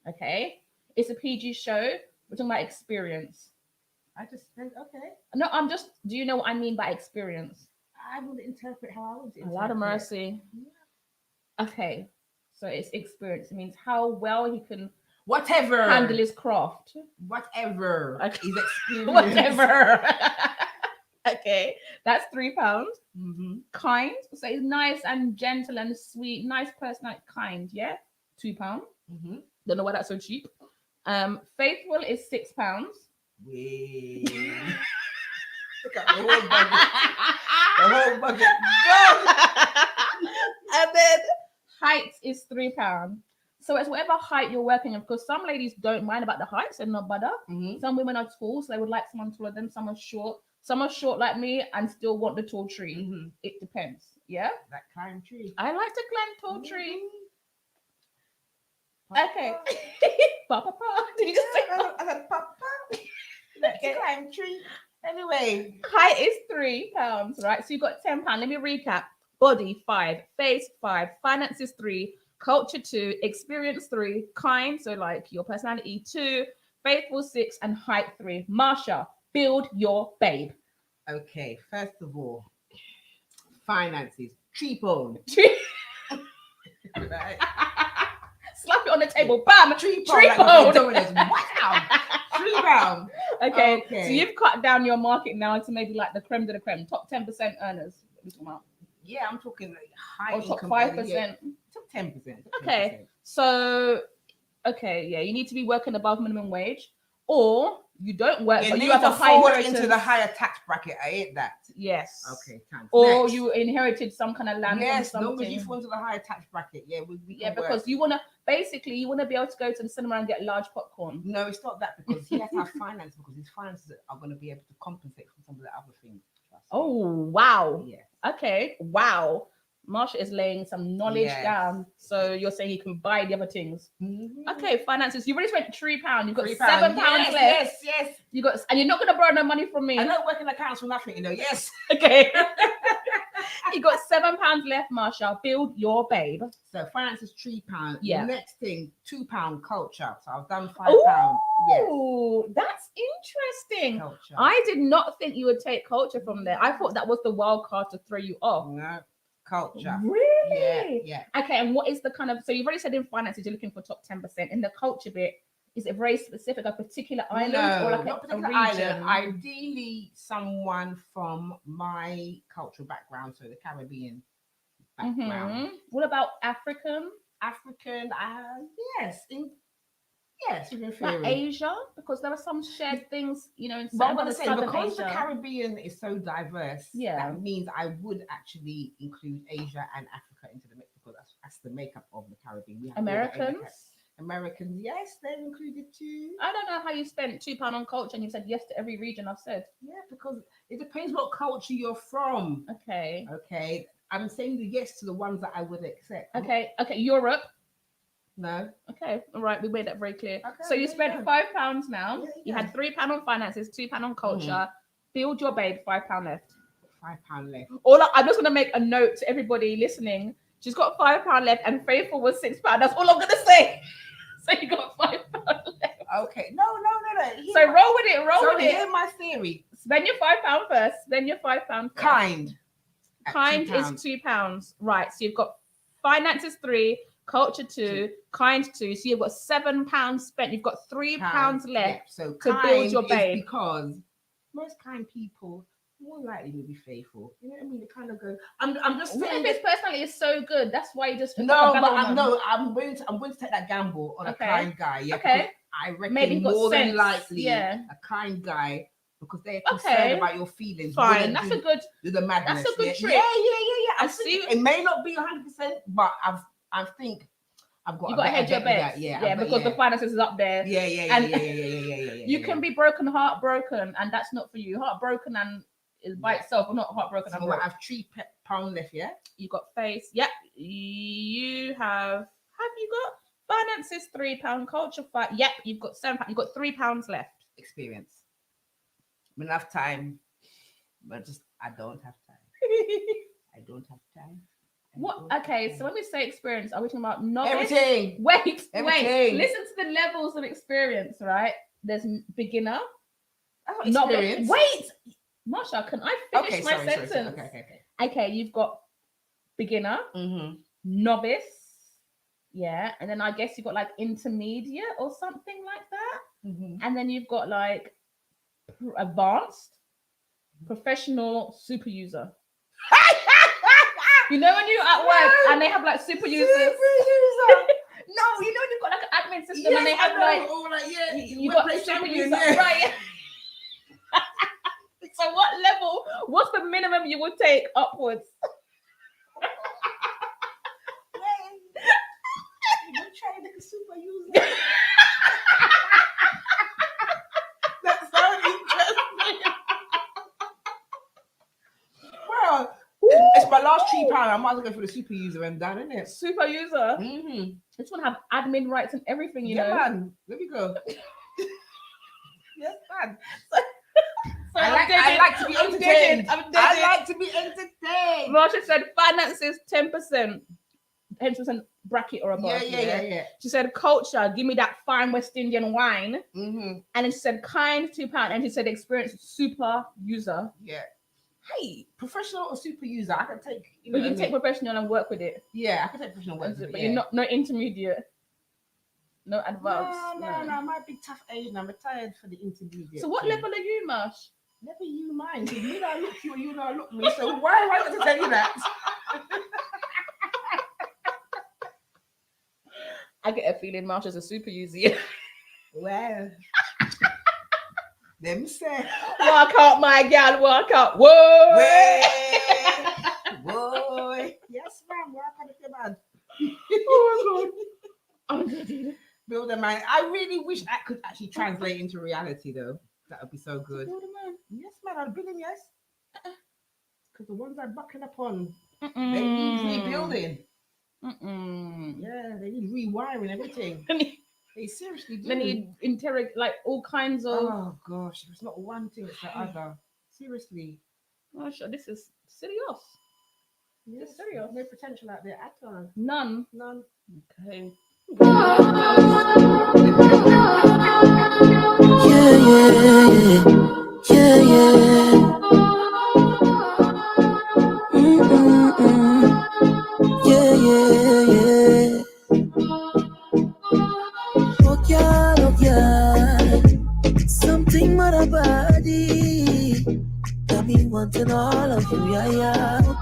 Okay. It's a PG show. We're talking about experience. I just think, okay. No, do you know what I mean by experience? I would interpret how I would A interpret lot of mercy. Okay. So it's experience. It means how well he can whatever handle his craft. Whatever Okay. is experience. Whatever. Okay. That's £3. Mm-hmm. Kind. So he's nice and gentle and sweet. Nice person, like kind. Yeah. £2. Mm-hmm. Don't know why that's so cheap. Faithful is £6. Wait. Look at the whole budget. The whole budget. Go! And then height is £3. So it's whatever height you're working on, because some ladies don't mind about the height, so not bother. Mm-hmm. Some women are tall, so they would like someone taller than them. Some are short. Some are short like me and still want the tall tree. Mm-hmm. It depends. Yeah. That climb tree. I like to climb tall tree. Papa. Okay. Papa. Did you just say I said, Papa. Let's Okay. climb tree. Anyway. height is £3, right? So you've got £10. Let me recap. Body 5, face 5, finances 3, culture 2, experience 3, kind, so like your personality 2, faithful 6, and height 3. Marsha, build your babe. Okay, first of all, finances. Triple. Right. Slap it on the table. Bam. Triple. Triple. Like Domino's. Wow. £3. Okay. Okay. So you've cut down your market now to maybe like the creme de la creme, top 10% earners. What are you talking about? Yeah, I'm talking like high Or top income. 5%. Yeah, top 10%. Okay. So, okay, yeah, you need to be working above minimum wage, or you don't work, You but need you have to a high fall inheritance. into the higher tax bracket. I hate that. Yes. Okay, thanks. Or Next. you inherited some kind of land Yes, from long as something. you fall into the higher tax bracket. Yeah, we Yeah, can work. because you want to basically be able to go to the cinema and get large popcorn. No, it's not that, because he has to have finance, because his finances are going to be able to compensate for some of the other things. Trust me. Oh, wow. Yeah. Okay. Wow. Marsha is laying some knowledge Yes. down. So you're saying he can buy the other things. Mhm. Okay, finances. You already spent £3. You've got £3. £7 Yes, left. yes. You got, and you're not going to borrow no money from me. I don't work in accounts for nothing, Yes. Okay. You got £7 left, Marsha. Build your babe. So finance is £3. Yeah. Next thing, £2 culture. So I've done £5. Yes. Oh, that's interesting. Culture. I did not think you would take culture from there. I thought that was the wild card to throw you off. No, culture. Really? Yeah. Okay, and what is the kind of, so you've already said in finances you're looking for top 10%. In the culture bit, is it very specific, a particular island No, or like not a particular region? island. Ideally, someone from my cultural background, so the Caribbean background. What about African? African, yes, even Like theory. Asia? Because there are some shared things, in But I'm certain going to say, Southern because the Asia. Caribbean is so diverse, Yeah. that means I would actually include Asia and Africa into the mix, because that's the makeup of the Caribbean. We have all the Americans? Americans, yes, they're included too. I don't know how you spent £2 on culture and you said yes to every region I've said. Yeah, because it depends what culture you're from. Okay. Okay, I'm saying the yes to the ones that I would accept. Okay. Europe. No. Okay. All right. We made that very clear. Okay, So you there spent you go. £5 now. Yeah, You yeah. had £3 on finances, £2 on culture. Build your babe, £5 left. £5 left. I'm just gonna make a note to everybody listening. She's got £5 left, and faithful was £6. That's all I'm gonna say. So you got £5 left. Okay. No. So roll with it. Roll with it. Here's my theory. Spend your £5 first. Spend your £5 first. Kind. at Kind £2. is £2. Right. So you've got finances 3, culture 2, kind 2. So you've got £7 spent. You've got £3 left. Yeah, so to kind build your is babe. because most kind people more likely to be faithful. You know what I mean? They kind of go. I'm just What saying. if his personality is so good? That's why you just No, but I'm I'm going to take that gamble on Okay. a kind guy. Yeah, Okay. because I reckon Maybe you've got more than sense. likely Yeah. a kind guy, because they're Okay. concerned about your feelings. Fine. wouldn't That's do- a good. do the madness. that's a good yeah. trick. Yeah. I I see. see. It may not be 100%, but I think I've got. You got to hedge your bets. Yeah. Yeah, because the finances is up there. Yeah. And Yeah. You can be broken, heartbroken, and that's not for you. Heartbroken and is by Yeah. itself, or not heartbroken and So broke. I have £3 left. Yeah. You got face. Yep. You have. Have you got finances £3, culture 5? Yep. You've got £7. You've got £3 left. experience. Enough time, but I don't have time. I don't have time. What? Okay, so when we say experience, are we talking about novice? Everything. Wait. Everything. Listen to the levels of experience, right? There's beginner. Oh, experience. Wait, Marsha, can I finish my sentence? Sorry. Okay, you've got beginner, Mm-hmm. novice, yeah, and then I guess you've got like intermediate or something like that, Mm-hmm. and then you've got like advanced, professional, super user. You know when you're at work and they have like super users. No, you know you've got like an admin system and they have like, you got super user, right? So what level? What's the minimum you would take upwards? You're trying to be a super user. That's so interesting. Well, it's my last £3. I might as well go for the super user and done, isn't it? Super user. Mm-hmm. This one have admin rights and everything, you know. Man. There we go. Yes, man. So I like to be entertained. I'm digging. I like to be entertained. Marsha said finances 10%, 10% bracket or above. Yeah. She said culture, give me that fine West Indian wine. Mm-hmm. And then she said kind, £2. And she said experience super user. Yeah. Hey, Professional or super user, I can take. but you can take professional and work with it. Yeah, I can take professional work. But you're not no intermediate, no advanced. No. I might be tough age now. I'm retired for the intermediate. So what level are you, Marsh? Never you mind. Because you don't look you, you don't look me. So why am I going to tell you that? I get a feeling Marsh is a super user. Well, them say. Walk out, my gal, walk out. Whoa! Boy. Yes, ma'am. Walk out of your man. Oh my god. Build a man. I really wish I could actually translate into reality, though. That would be so good. Build a man. Yes, man. I'd build him, yes. Because the ones I'm bucking upon, they Mm-mm. need rebuilding. Mm-mm. Yeah, they need rewiring everything. They seriously do. They need interrogate like all kinds of. Oh gosh, it's not one thing, it's the other. Seriously. Oh, sure, this is serious. Yes, serious. No potential out there at all. None. None. Okay. Oh yeah. Something about a body got me wanting all of you, yeah. Oh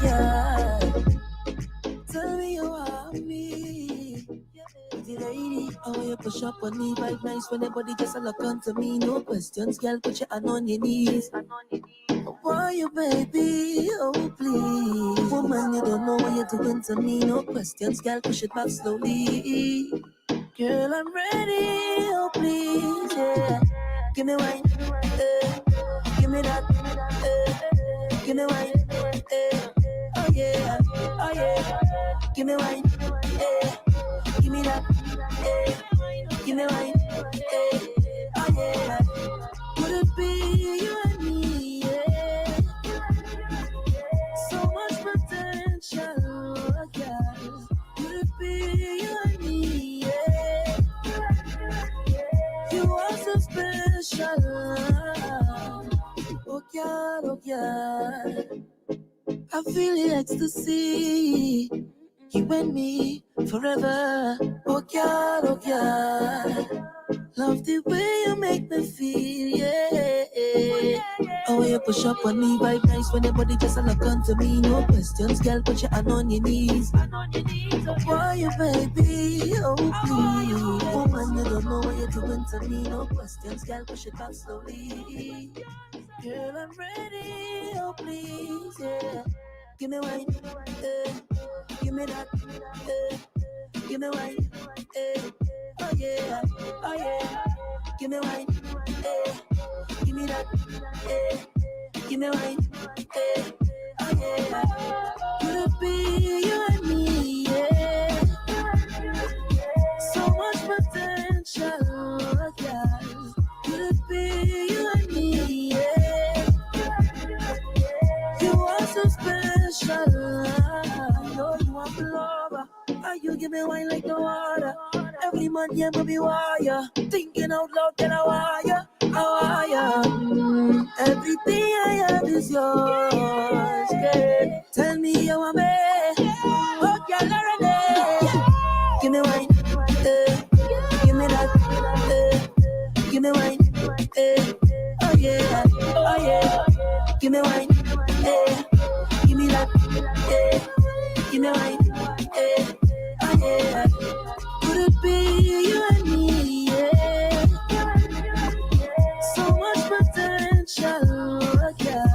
yeah. Tell me you want me. The lady, oh you push up on me, vibe nice when everybody just a look onto me. No questions, girl, put your hand on your knees. Why you, baby? Oh please, woman, you don't know what you're doing to me. No questions, girl, push it back slowly. Girl, I'm ready. Oh please, yeah. Give me wine, give me that, give me wine, oh yeah, give me wine, give me that, give me wine, oh yeah. Could it be you and me? Yeah. So much potential, yeah. Could it be you and me? Yeah. You are so special. Oh yeah. I feel the ecstasy. You and me forever. Oh yeah. Love the way you make me feel, yeah. Oh, you push up on me, vibe nice when everybody just a look onto me. No questions, girl, put your hand on your knees. Why you, baby? Oh, please. Woman, you don't know what you're doing to me. No questions, girl, push it back slowly. Girl, I'm ready. Oh, please, yeah. Give me wine, give me that, give me wine, oh yeah, give me wine, give me that, give me wine, oh yeah. Could it be you and me? Yeah. So much potential, yeah. man, yeah, maybe wire. Thinking out loud, then I wire. Everything I have is yours. Yeah. Tell me how I'm oh, girl, already. Give me wine, give me that, give me wine, oh yeah, oh yeah. Give me wine, give me that, give me wine, oh yeah. Could it be you and me? Yeah. So much potential, yeah.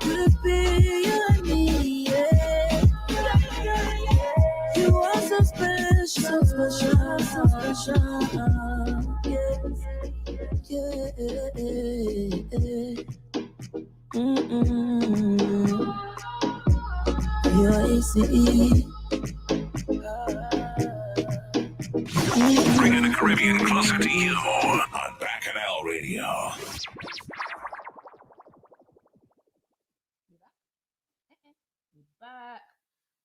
Could it be you and me? Yeah. You are so special, so special, so special. Yeah, yeah. You're easy. Bringing the Caribbean closer to you on Bacchanal Radio. Back.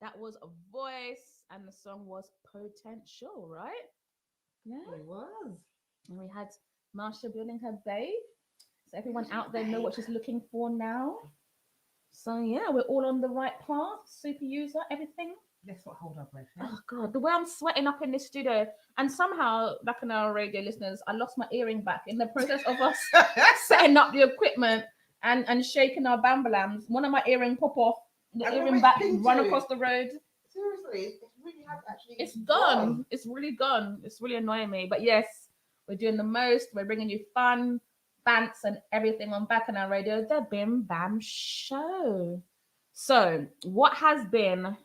That was a voice, and the song was Potential, right? Yeah. It was. And we had Marsha building her babe. So everyone out there know what she's looking for now. So yeah, we're all on the right path. Super user, everything. Let's not hold our breath. Oh God, the way I'm sweating up in this studio, and somehow, back in our radio listeners, I lost my earring back in the process of us setting up the equipment and shaking our bambalams. One of my earring pop off, the earring back run across the road. Seriously, it really has actually. It's gone. It's really gone. It's really annoying me. But yes, we're doing the most. We're bringing you fun, bants, and everything on Bacchanal Radio, the Bim Bam Show. So, what has been?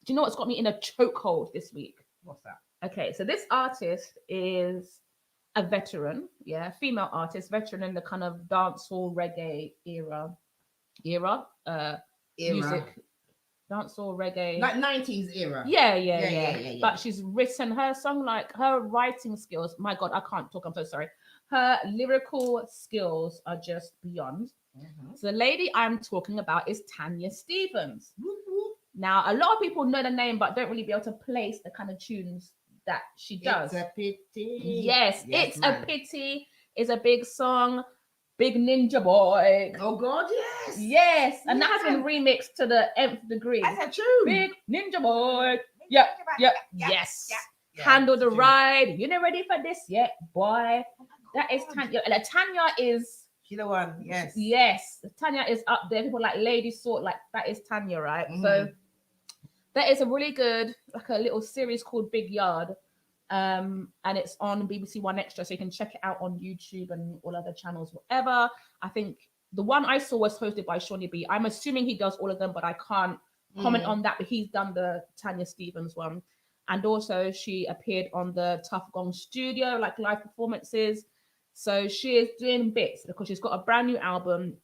Do you know what's got me in a chokehold this week? What's that? Okay, so this artist is a veteran, female artist, veteran in the kind of dancehall reggae era, music, dancehall reggae, like 90s era. Yeah. But she's written her song, like her writing skills. My God, I can't talk. I'm so sorry. Her lyrical skills are just beyond. Mm-hmm. So the lady I'm talking about is Tanya Stephens. Now, a lot of people know the name, but don't really be able to place the kind of tunes that she does. It's a pity. Yes, it's a pity. It's a big song. Big Ninja Boy. Oh God, yes. Yes, and that has been remixed to the nth degree. That's a tune. Big Ninja Boy. Yep. Yes. Handle the ride. You're not ready for this yet, boy. That is Tanya. And Tanya is. She's the one. Yes. Yes. Tanya is up there. People like Lady Sort, like that is Tanya, right? So that is a really good, like a little series called Big Yard. And it's on BBC One Extra, so you can check it out on YouTube and all other channels, whatever. I think the one I saw was hosted by Shawnee B. I'm assuming he does all of them, but I can't comment on that. But he's done the Tanya Stephens one. And also she appeared on the Tough Gong Studio, like live performances. So she is doing bits because she's got a brand new album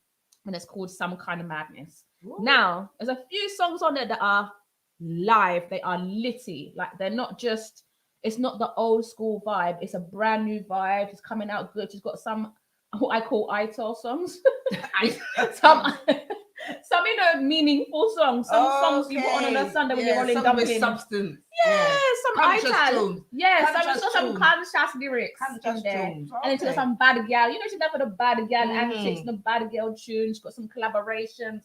and it's called Some Kind of Madness. Ooh. Now, there's a few songs on there that are live. They are litty. Like they're not just, it's not the old school vibe. It's a brand new vibe. She's coming out good. She's got some, what I call ITIL songs. some meaningful songs. Some songs you put on a Sunday when you're rolling dumpling. Substance. Some ITIL. Some conscious lyrics in there. And then she got some bad girl. You know, she's there for the bad girl antics and the bad girl tunes. She's got some collaborations.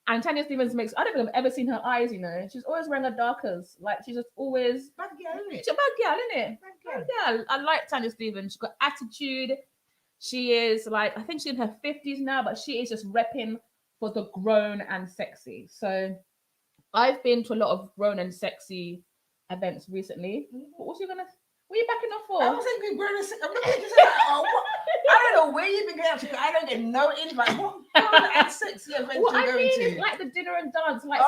And Tanya Stephens makes, I don't think I've ever seen her eyes, you know. She's always wearing a darkers. Like, she's just always... Bad girl, isn't it? She's a bad girl, isn't it? Bad girl. I like Tanya Stephens. She's got attitude. She is, like, I think she's in her 50s now, but she is just repping for the grown and sexy. So, I've been to a lot of grown and sexy events recently. What are you backing off for? I was thinking grown and sexy. I'm looking at you saying, I don't know where you've been going to. I don't get no invite. What grown and sexy events what you I going mean to? Is like the dinner and dance, like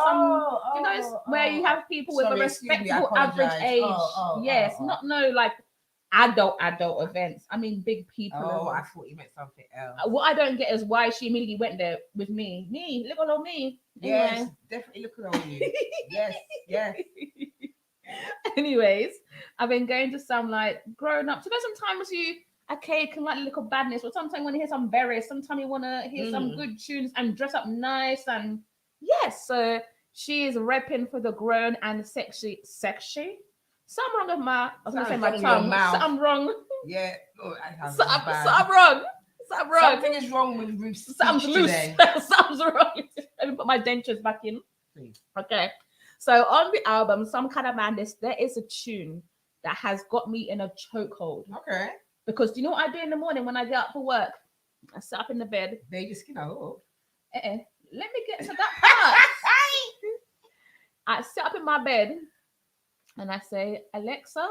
where you have people with a respectable average age. Not like adult events. I mean big people. I thought you meant something else. What I don't get is why she immediately went there with me. Look at all me. Yes, anyway. Definitely look at all you. yes. Anyways, I've been going to some like grown up. So there's sometimes a cake and like a little badness, but sometimes you want to hear some berries, sometimes you want to hear some good tunes and dress up nice. And yes, so she is repping for the grown and sexy Something wrong with my, I was going to say Something my wrong with your tongue. mouth. Something wrong. Yeah. Oh, I have Something bad. wrong. Something wrong. Something is wrong with Ruth's speech Something's loose. today. Something's wrong. Let me put my dentures back in. Please. Okay. So on the album, Some Kind of Madness, there is a tune that has got me in a chokehold. Okay. Because do you know what I do in the morning when I get up for work? I sit up in the bed. They just, you know. Let me get to that part. I sit up in my bed and I say, Alexa,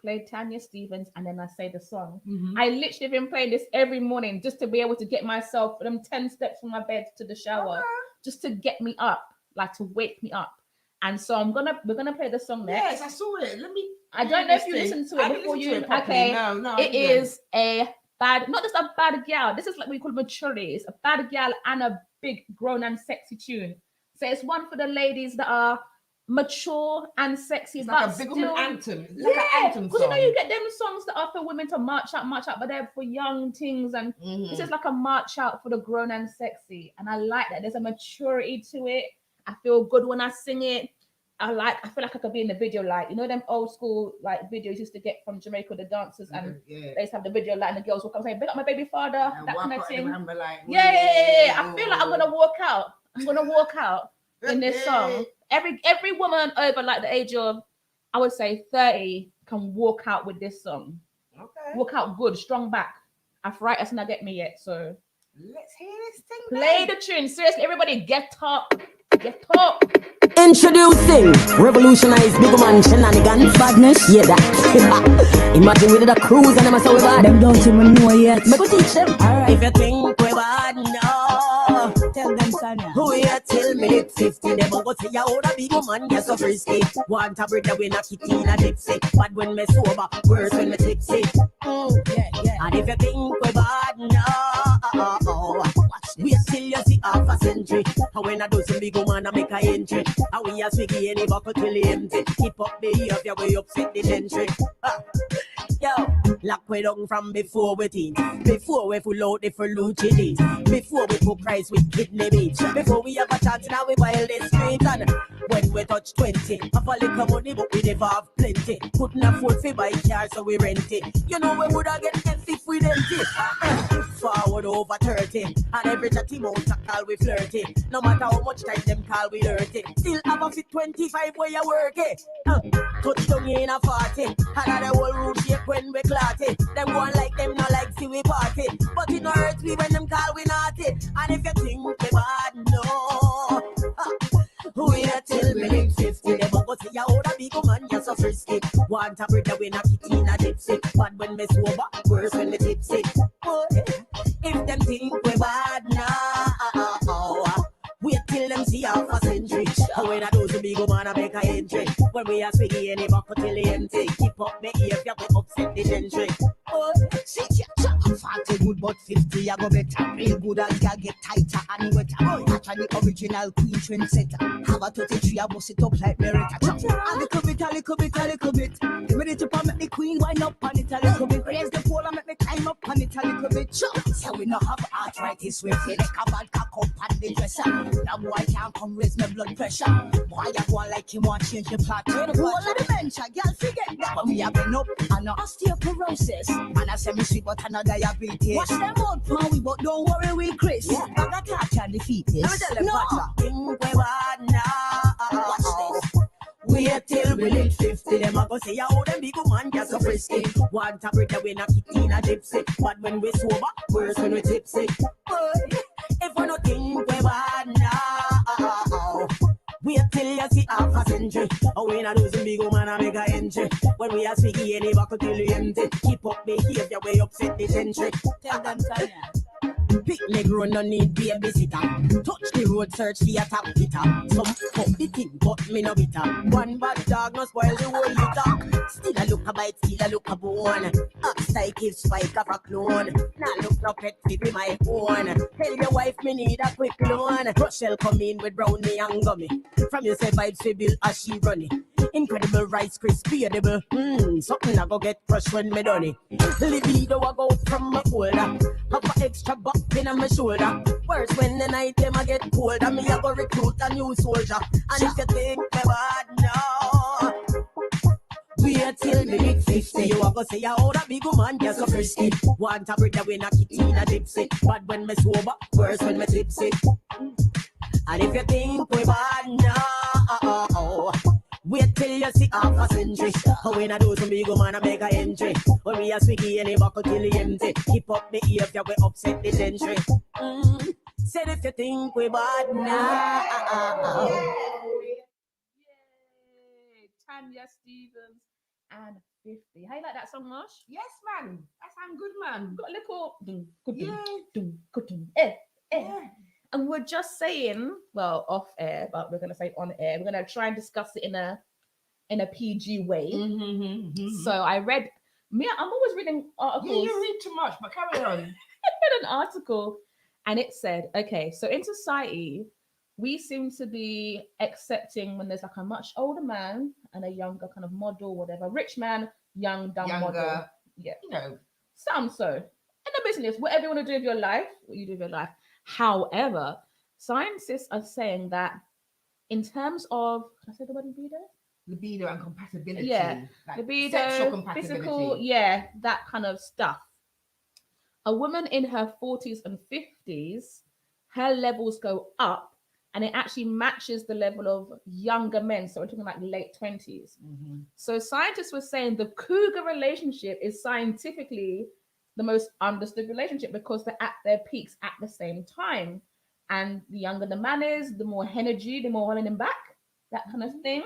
play Tanya Stevens, and then I say the song. Mm-hmm. I literally been playing this every morning just to be able to get myself them 10 steps from my bed to the shower, just to get me up, like to wake me up. And so we're gonna play the song next. Yes, I saw it. I don't know if you listened to it before you. Okay, no, it is a bad, not just a bad gal. This is like we call maturity. It's a bad gal and a big grown and sexy tune. So it's one for the ladies that are mature and sexy, It's but like a big still, anthem. It's yeah, like an anthem because you know song. you get them songs that are for women to march out, but they're for young things, and this is like a march out for the grown and sexy, and I like that. There's a maturity to it. I feel good when I sing it. I feel like I could be in the video, like you know them old school like videos used to get from Jamaica, the dancers, and they used to have the video light, and the girls walk up saying, "Big up my baby father," And that walk kind of out thing. and be like, Yeah. I feel like I'm gonna walk out. I'm gonna walk out in this song. Every woman over like the age of, I would say 30 can walk out with this song. Okay. Walk out good, strong back. Arthritis not get me yet, so Let's hear this thing. play the tune. Seriously, everybody get up. Get up. Introducing revolutionize big man shenanigans badness. Yeah, that. Imagine with the cruise and I'm so bad. Them don't even know yet. Me go teach them. Alright. If you think we bad, no. Tell them, Sonia. Who you till me hit 50? Them go see ya old a big man get so frisky. Want a bread that we not kitty in a dipsy. But when me sober, worse when me tipsy. Yeah. And if you think we bad, no. Wait till you see half a century. And when I do some big woman, I make a entry. And we a swiggy any buckle till he empty. Keep up the behavior, we upset the gentry. Yo, lock we down from before we teen. Before we full out the fruity. Before we put price with kidney beach. Before we have a chance now we wild the street. And when we touch 20, I fall like money but we never have plenty. Couldn't afford to buy car so we rent it. You know we woulda get F if we empty. Forward over 30. And every chatty mouth a call we flirty. No matter how much time them call we dirty. Still have a fit 25 where you work it. Touch down in a 40. And the whole room shake when we clot it. Them go on like them not like see we party. But it no hurt we when them call we naughty. And if you think we bad, no. Who you till me hit 50? Them go see ya old a big woman, you so frisky. Want a bread that we not kitty in a dipsy. But when me sober, worse when me tipsy. Oh, if them think we bad now, wait till them see half a century. And when I do the big woman, I make a entry. When we are swiggy any buckle till he empty. Keep up me behavior, we upset the gentry. Oh, shit, yeah, 40 good but 50 I go better. Real good as ya get tighter and wetter. Actually original queen trendsetter. Have a 33 I bust it up like Merita. A little bit. Ready to make the queen wind up on it a little bit. Raise the pole and make me climb up on it a little bit. So we not have arthritis with it. Like a bad cock up on the dresser. Now boy can't come raise my blood pressure. Boy I go like him want change the plot. Who all of the dementia, girl forget that. When we have been up and osteoporosis. And I say me sweet but another diabetes. Watch them out for we but don't worry we'll Chris. Yeah. I got to catch and defeat this. No. Think we bad now. Watch this. Wait till we hit 50. Them a go say ya how them big woman get so frisky. Want a break that we not kitty in a gypsy. But when we sober, worse when we tipsy. If we no think we bad now. Wait till you see half a century. Oh, we not do some big woman and make a entry. When we are speaking any buckle till we empty. Keep up behavior, way upset the gentry. Tell them, Sonia. Big leg run, no need babysitter. Touch the road, search for a top hitter. Some fuck the thing, but me no bitter. One bad dog, no spoil the whole litter. Still a look a bite, still a look a bone. Upside give spike of a clone. Now look no pet fit with my phone. Tell your wife me need a quick loan. Rochelle come in with brownie and gummy. From you say vibes we build as she runny. Incredible rice crispy edible. Something I go get crushed when me done it. Libido I go from my folder. Have a extra buck in on my shoulder. Worse when the night them I get colder. Me I go recruit a new soldier. And if you think me bad now, Wait till the big 50. You a go say you old a big woman, you're so frisky. Want a bread that we not kitty in a gypsy. But when me sober, worse when me tipsy. And if you think we bad now, wait till you see half a century. When I do some big woman, I make a entry. When we a swiggy any buckle till the empty. Keep up the ear if you will upset the century. Said if you think we bad now. Yay! Tanya Stevens and 50. How you like that song, Marsh? Yes, man. That sounds good, man. Got a little dun, good Yeah. dun, good dun, Yeah. And we're just saying, well, off air, but we're gonna say on air. We're gonna try and discuss it in a PG way. So I read. I'm always reading articles. Yeah, you read too much, but carry on. I read an article, and it said, okay, so in society, we seem to be accepting when there's like a much older man and a younger kind of model, whatever, rich man, young, dumb model. Yeah, You know. some so. In a business, whatever you want to do with your life, what you do with your life. However, scientists are saying that in terms of, can I say the word libido? Libido and compatibility. Yeah, like libido, sexual compatibility. physical, yeah, that kind of stuff. A woman in her 40s and 50s, her levels go up and it actually matches the level of younger men. So we're talking like late 20s. So scientists were saying the cougar relationship is scientifically the most understood relationship because they're at their peaks at the same time. And the younger the man is, the more energy, the more holding him back, that kind of thing.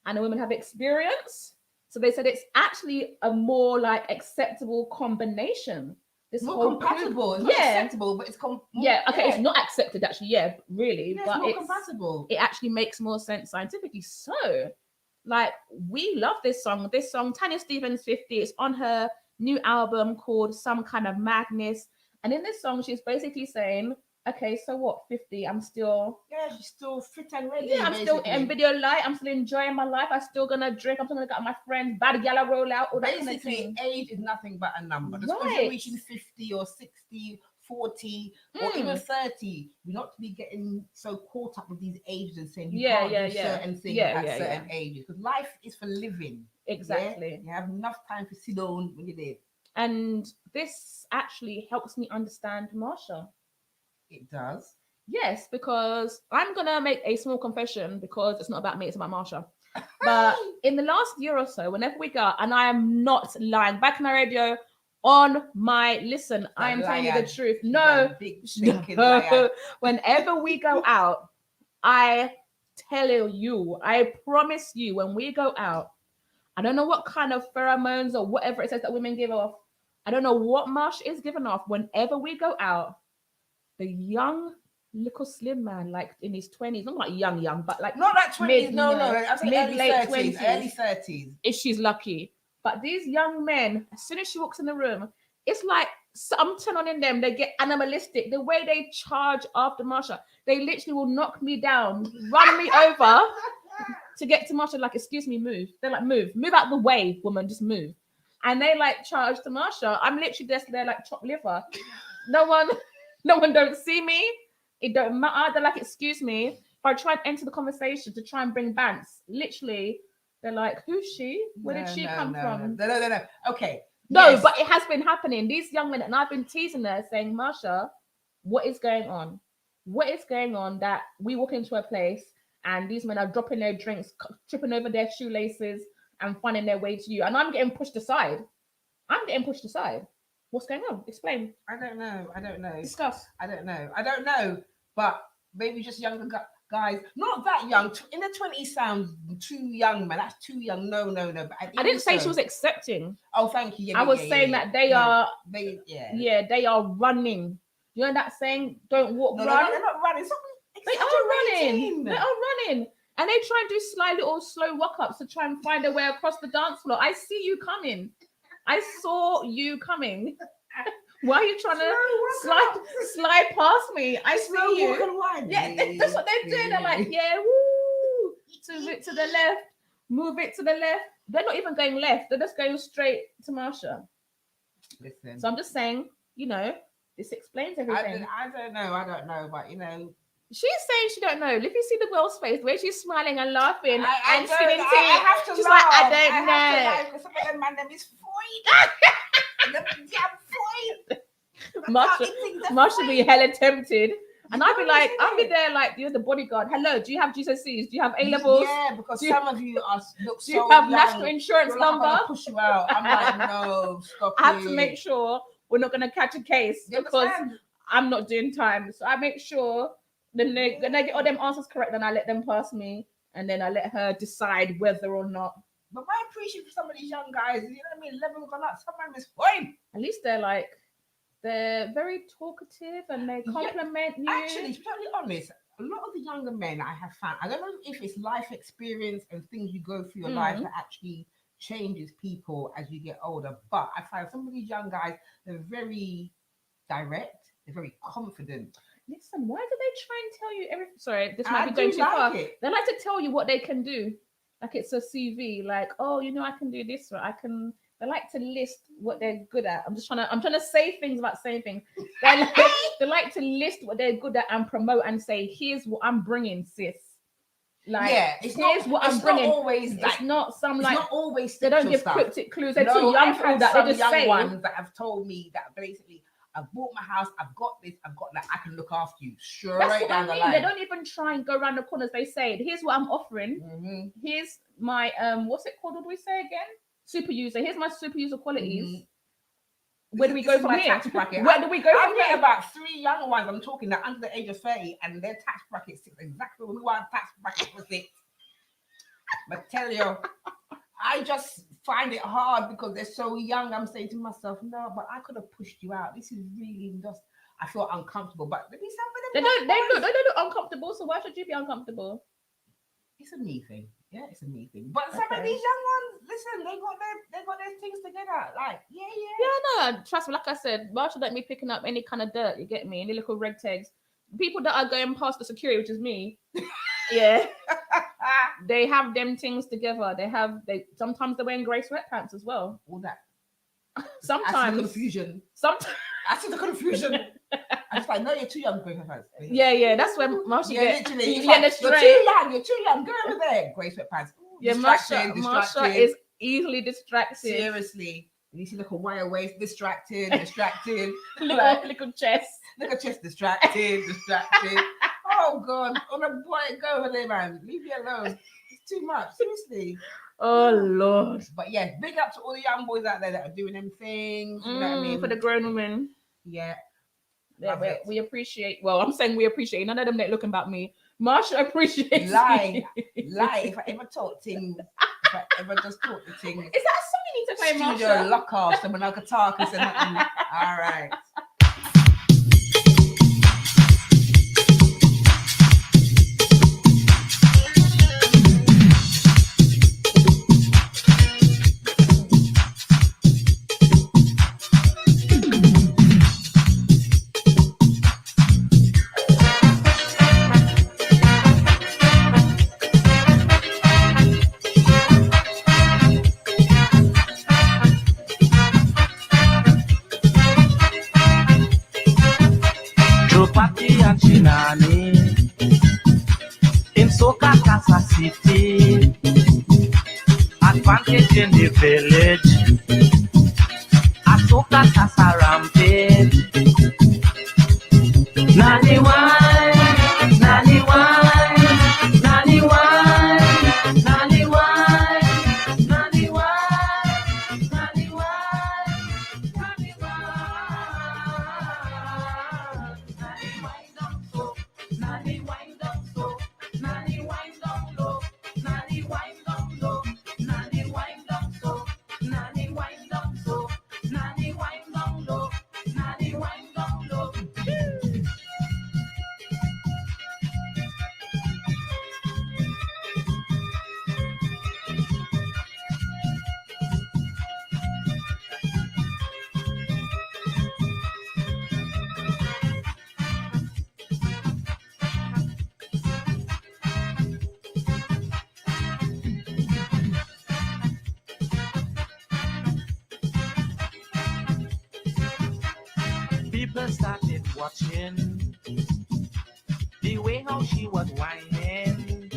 And the women have experience. So they said it's actually a more like acceptable combination. This More whole compatible. It's cougar- not acceptable, but it's it's not accepted actually, really, Yeah, but it's more compatible. it actually makes more sense scientifically. So, like, we love this song. This song, Tanya Stevens 50, it's on her new album called Some Kind of Madness. And in this song, she's basically saying, okay, so what, 50, I'm still... Yeah, she's still fit and ready. Yeah, I'm still in video light. I'm still enjoying my life. I'm still going to drink. I'm still going to get my friends, bad yellow roll out, all that kind of Basically, thing. age is nothing but a number. Just because Right. you're reaching 50 or 60, 40, or even 30, we're not to be getting so caught up with these ages and saying you can't do certain things at certain ages. Because life is for living. Exactly. Yeah? You have enough time to sit down when you're there. And this actually helps me understand Marsha. It does. Yes, because I'm going to make a small confession because it's not about me, it's about Marsha. But in the last year or so, whenever we go, and I am not lying, back in my radio, on my listen, I am telling you the truth. No, whenever we go out, I tell you, I promise you, when we go out, I don't know what kind of pheromones or whatever it says that women give off. I don't know what Marsh is giving off. Whenever we go out, the young little slim man, like in his 20s, not like young, but like not like 20s, no, I'm saying mid late 20s, 20s, early 30s. If she's lucky. But these young men, as soon as she walks in the room, it's like something on in them. They get animalistic. The way they charge after Marsha, they literally will knock me down, run me over to get to Marsha. Like, excuse me, move. They're like, move out the way, woman, just move. And they like charge to Marsha. I'm literally just there like chopped liver. No one don't see me. It don't matter. They're like, excuse me. If I try and enter the conversation to try and bring bants, literally, they're like, who's she? Where did she come from? No. Okay. No, yes. But it has been happening. These young men, and I've been teasing her, saying, Marsha, what is going on? What is going on that we walk into a place and these men are dropping their drinks, tripping over their shoelaces and finding their way to you? And I'm getting pushed aside. What's going on? Explain. I don't know. Discuss. I don't know. But maybe just younger guys, not that young. In the 20s sounds too young, man. That's too young. No. But I didn't say she was accepting. Oh, thank you. I was saying that they are running. You know that saying, don't walk, run? No, they're not running. They are running. And they try and do sly little slow walk-ups to try and find their way across the dance floor. I see you coming. I saw you coming. Why are you trying to slide past me? I see you. Yeah, that's what they're doing. They're like, yeah, woo. Move it to the left. Move it to the left. They're not even going left. They're just going straight to Marsha. Listen. So I'm just saying, this explains everything. I don't know. But, She's saying she don't know. If you see the girl's face, the way she's smiling and laughing I and don't- spinning I teeth, have to she's laugh. like, I don't know. have to laugh because some of them man, them is void. The damn void. Marsha be hella tempted. And I'd be like, I'll be there like, you're the bodyguard. Hello, do you have GCSEs? Do you have A levels? Yeah, because Do you- some of you look Do you so have young. national insurance You're like, I'm number? gonna push you out. I'm like, no, stop I have it. to make sure we're not going to catch a case You because understand? I'm not doing time. So I make sure then they get all them answers correct, then I let them pass me, and then I let her decide whether or not. But my appreciation for some of these young guys, you know what I mean? Level gone up. Some of them is fine. At least they're very talkative and they compliment you. Actually, to be totally honest, a lot of the younger men I have found, I don't know if it's life experience and things you go through your life that actually changes people as you get older. But I find some of these young guys, they're very direct, they're very confident. Listen, why do they try and tell you everything? Sorry, this I might be going do too like far. it. They like to tell you what they can do. Like it's a CV, like, oh, you know, I can do this, or I can. They like to list what they're good at. I'm trying to say things about saying things. They like to list what they're good at and promote and say, here's what I'm bringing, sis. Like, yeah, it's not here's what I'm bringing. Not always It's like, not some it's like not always they don't sexual give stuff. cryptic clues. They're No, too young I've for all had that. some They just young say ones that have told me that basically I've bought my house, I've got this, I've got that, I can look after you straight That's what down I the mean. line. They don't even try and go around the corners. They say, here's what I'm offering. Mm-hmm. Here's my what's it called? What do we say again? Super user. Here's my super user qualities. Mm-hmm. Where do we go from here? Tax bracket. Where do we go I've from met here? about 3 young ones. I'm talking that under the age of 30, and their tax bracket sits exactly where we want tax bracket to sit. But tell you, I just find it hard because they're so young. I'm saying to myself, no, but I could have pushed you out. This is really just. I feel uncomfortable. But maybe some of them They look uncomfortable. So why should you be uncomfortable? It's a me thing. Yeah, it's a me thing. But some Okay. of these young ones, listen, they got their things together. Like, yeah. Yeah, no, trust me. Like I said, Marsha don't be picking up any kind of dirt. You get me? Any little reg tags. People that are going past the security, which is me. Yeah, they have them things together. They sometimes they're wearing grey sweatpants as well. All that. Sometimes I see the confusion. Sometimes. I see the confusion. I'm just like, no, you're too young for grey sweatpants. Yeah. That's when Marsha Yeah, gets literally. It's yeah, like, that's you're right. too young. Go over there. Grey sweatpants. Yeah, Distracted. Marsha is easily distracted. Seriously. You see, look a wire waist, distracted. little chest. Look at chest, distracted. Oh God, on a boy, go over there, man. Leave me alone. It's too much, seriously. Oh Lord. But yeah, big up to all the young boys out there that are doing them things. You know what I mean? For the grown women. Yeah. Yeah, Love it. we appreciate. Well, I'm saying we appreciate. None of them that looking about me. Marsha appreciates. Lie. me. If I ever talk things, if I ever just talk the things. Is that a song you need to play, Studio Marsha? lock off, so when I could talk and say nothing. All right. Chopati and Chinani in Soka Casa City. Advantage in the village. Asoka Casa Rampage. Nani wine, Nani wine, Nani wine, Nani wine, Nani wine, Nani wine, Nani wine. Nani wind down so, Nani wind down low, Nani wind down low, Nani wind down so, Nani wind down so, Nani wind down low, Nani wind down low. People started watching the way how she was whining,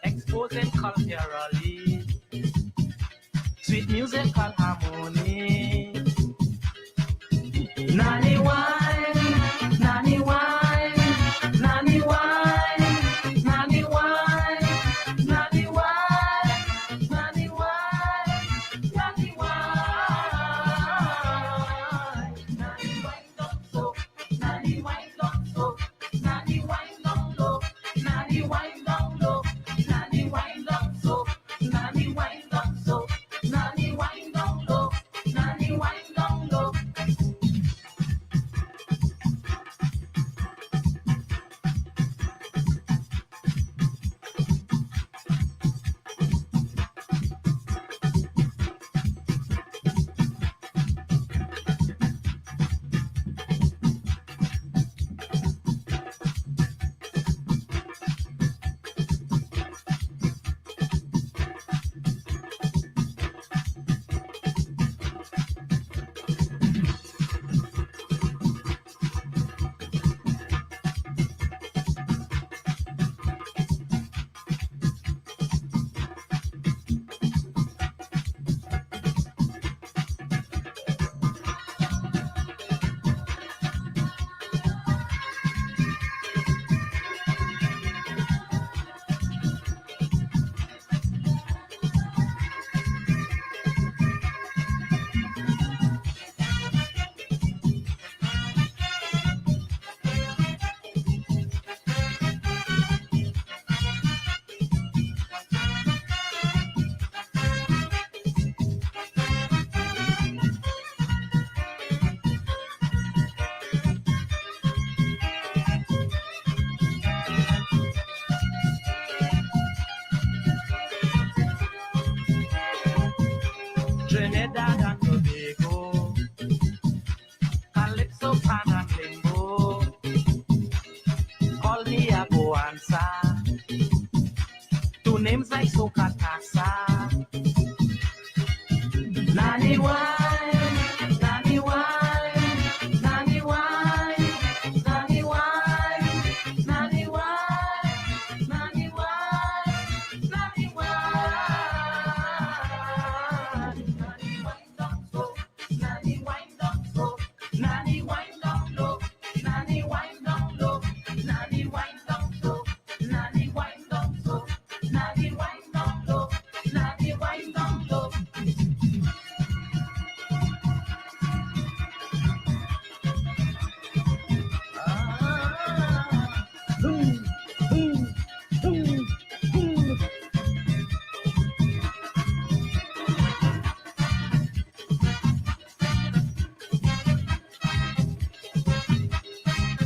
exposing culturally sweet musical harmony. Nanny wine, nanny wine, nanny wine, nanny wine, nanny wine, nanny wine, nanny wine. Nanny wine down so, nanny wine down so, nanny wine down low, nanny wine down low, nanny wine down so, nanny wine down so, nanny wine down low, nanny wine down low. Trinidad and Tobago, Calypso, Pan and Limbo, call me a go answer. Two names like Soca Tassa. Nanny wine, nanny wine, nanny wine, nanny wine, nanny wine, nanny wine, nanny wine. Nanny wine down so, nanny wine down so, nanny wine down low, nanny wine down low, nanny wine down so, nanny wine down so, nanny wine down low, nanny wine down low.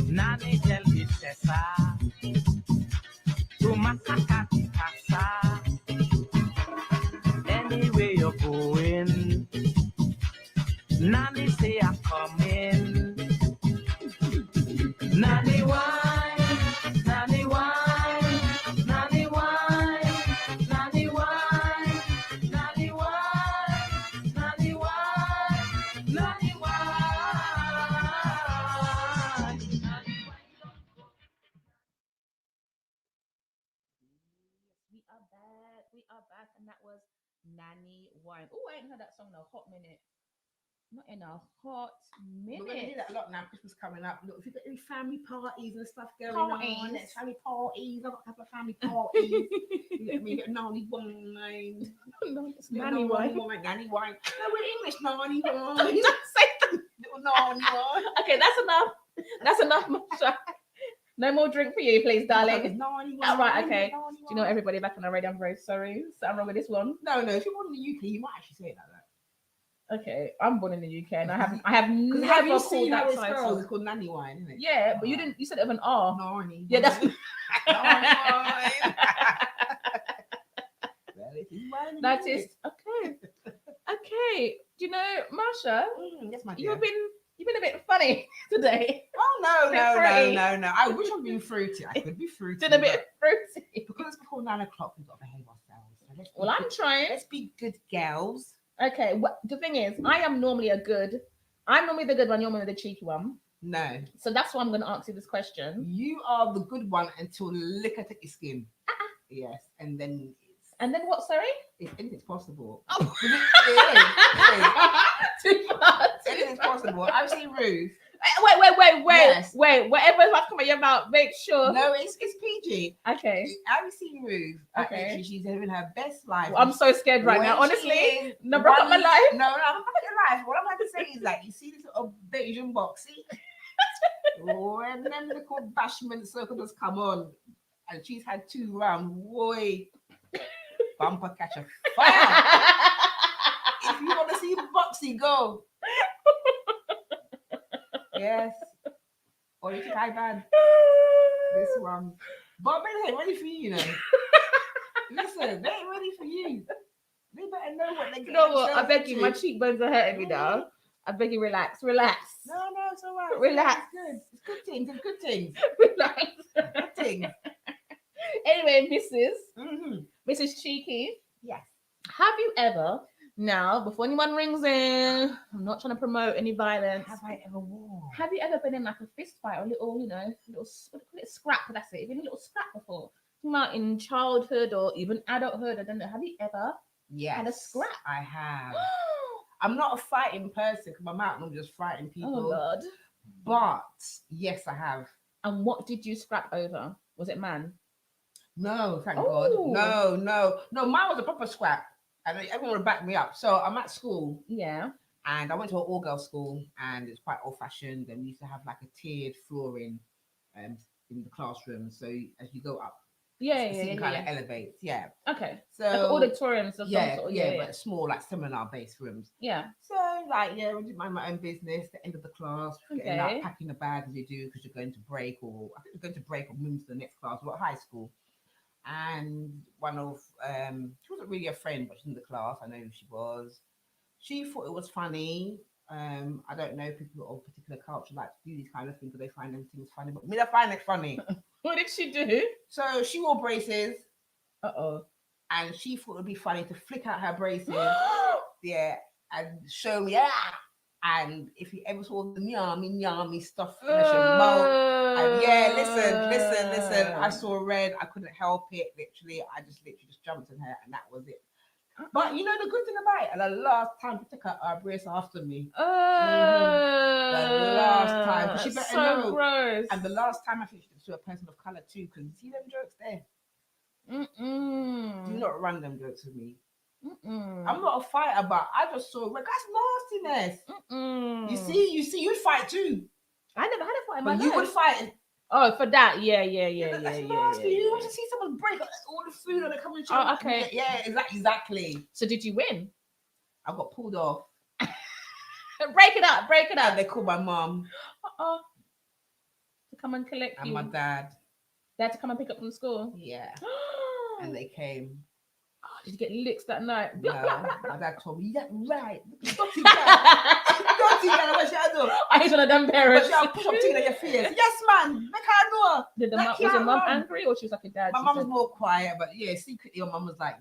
Nanny tell me Tessa to Masakati Casa. Anywhere you're going, Nanny say I'm coming. Nanny wine, nanny wine, nanny wine, nanny wine, nanny wine, nanny wine, nanny wine. We are back, and that was Nanny Wine. Oh, I ain't heard that song in a hot minute. Not in a hot We're going to do minute. that a lot now. Christmas coming up. Look, if you've got any family parties and stuff going Parties. on, there's family parties. I've got a couple of family parties. You get me? You get nanny wine. No, it's Little Nanny Wine. Nanny wine. No, we're English nanny wine. Don't say that. Little nanny wine. Okay, that's enough. That's enough, Masha. No more drink for you, please, darling. Nanny Oh, right, wine, okay. nanny Do you know wine. everybody back on the radio? I'm very sorry. Something wrong with this one. No, if you're born in the UK, you might actually say it like that. Okay, I'm born in the UK, and I have Have never you called seen how that it's spelled? title. It's called nanny wine, isn't it? Yeah, but you didn't. You said it with an R. Nanny. Yeah, that's. nanny wine. Well, it is wine. That is okay. Okay. Do you know, Marsha? Yes, my dear. You've been a bit funny today. Oh no, Bit no, fruity. no, no, no! I wish I'd been fruity. I could be fruity. Been a bit but fruity. because it's before 9 o'clock. We've got to behave ourselves. So let's be Well, I'm good- trying. Let's be good girls. Okay. The thing is, I'm normally the good one. You're normally the cheeky one. No. So that's why I'm going to ask you this question. You are the good one until liquor take your skin. Yes. And then And then what, sorry? anything's possible. Oh. It is. Too fast. Anything's possible. I've seen Ruth. Wait. Yes. Whatever's about to come out your mouth, make sure. No, it's PG. Okay. I've seen Ruth. Okay. Actually, she's living her best life. Well, I'm so scared right now. When Honestly, she never up my life. No, I'm not your life. What I'm going to say is like, you see this little Belgian box, see? When them little bashment circles come on, and she's had 2 rounds, boy, bumper catch a fire. If you want to see Boxy go, yes, or you think I bad this one, but they ain't ready for you, you know. Listen, they ain't ready for you. They better know what they get. You know what? I themselves beg you, my into. cheekbones are hurting me now. I beg you, relax. No, it's all right. Relax. It's good. It's good things. It's good things. Relax. Good things. Anyway, Mrs. Mm-hmm. Mrs. Cheeky, Yes. have you ever, now, before anyone rings in, I'm not trying to promote any violence. Have I ever worn? Have you ever been in like a fist fight or a little, little scrap? That's it. Been a little scrap before? Not in childhood or even adulthood. I don't know. Have you ever Yes. had a scrap? I have. I'm not a fighting person because I'm out and I'm just fighting people. Oh God. But yes, I have. And what did you scrap over? Was it man? No, thank Oh. God. No. Mine was a proper scrap, and everyone would back me up. So I'm at school, Yeah. and I went to an all-girl school, and it's quite old-fashioned. And we used to have like a tiered flooring, in the classroom. So as you go up, Yeah. the seating kind of elevates. Yeah. Okay. So Like auditoriums of yeah, some sort. yeah, but small like seminar-based rooms. Yeah. So like I did mind my own business. The end of the class, getting Okay. up, packing the bag as you do because you're going to break, or I think you're going to break or move to the next class. We're at high school, and one of she wasn't really a friend, but she's in the class. I know who she was. She thought it was funny. I don't know, people of particular culture like to do these kind of things because they find them things funny, but me, I find it funny. What did she do? So she wore braces, Uh-oh. and she thought it would be funny to flick out her braces. Yeah, and show me, and if you ever saw the yummy stuff finish and mouth, and listen, I saw red, I couldn't help it, literally jumped in her, and that was it. But you know the good thing about it, and the last time she took her brace after me, the last time, she better so know, gross. and the last time I think she did it to a person of color too, because you see them jokes there. Do not run them jokes with me. I'm not a fighter, but I just saw that's nastiness. You see, you'd fight too. I never had a fight in my But life. you would fight. Oh, for that, yeah. That's nasty. You want to see someone break all the food and they come and Oh, okay. Yeah, exactly. So did you win? I got pulled off. Break it up. And they called my mum Uh-oh. To come and collect and you. my dad. They had to come and pick up from school. Yeah, and they came. Did you get licks that night? No, my dad told me, yeah, right. Dirty girl, what should I do? I ain't one of them But parents. she'll push up things in your face. Yes, man, make her know. Was That your can't mum run. angry or she was like a dad? My She mum was said- more quiet, but yeah, secretly my mum was like,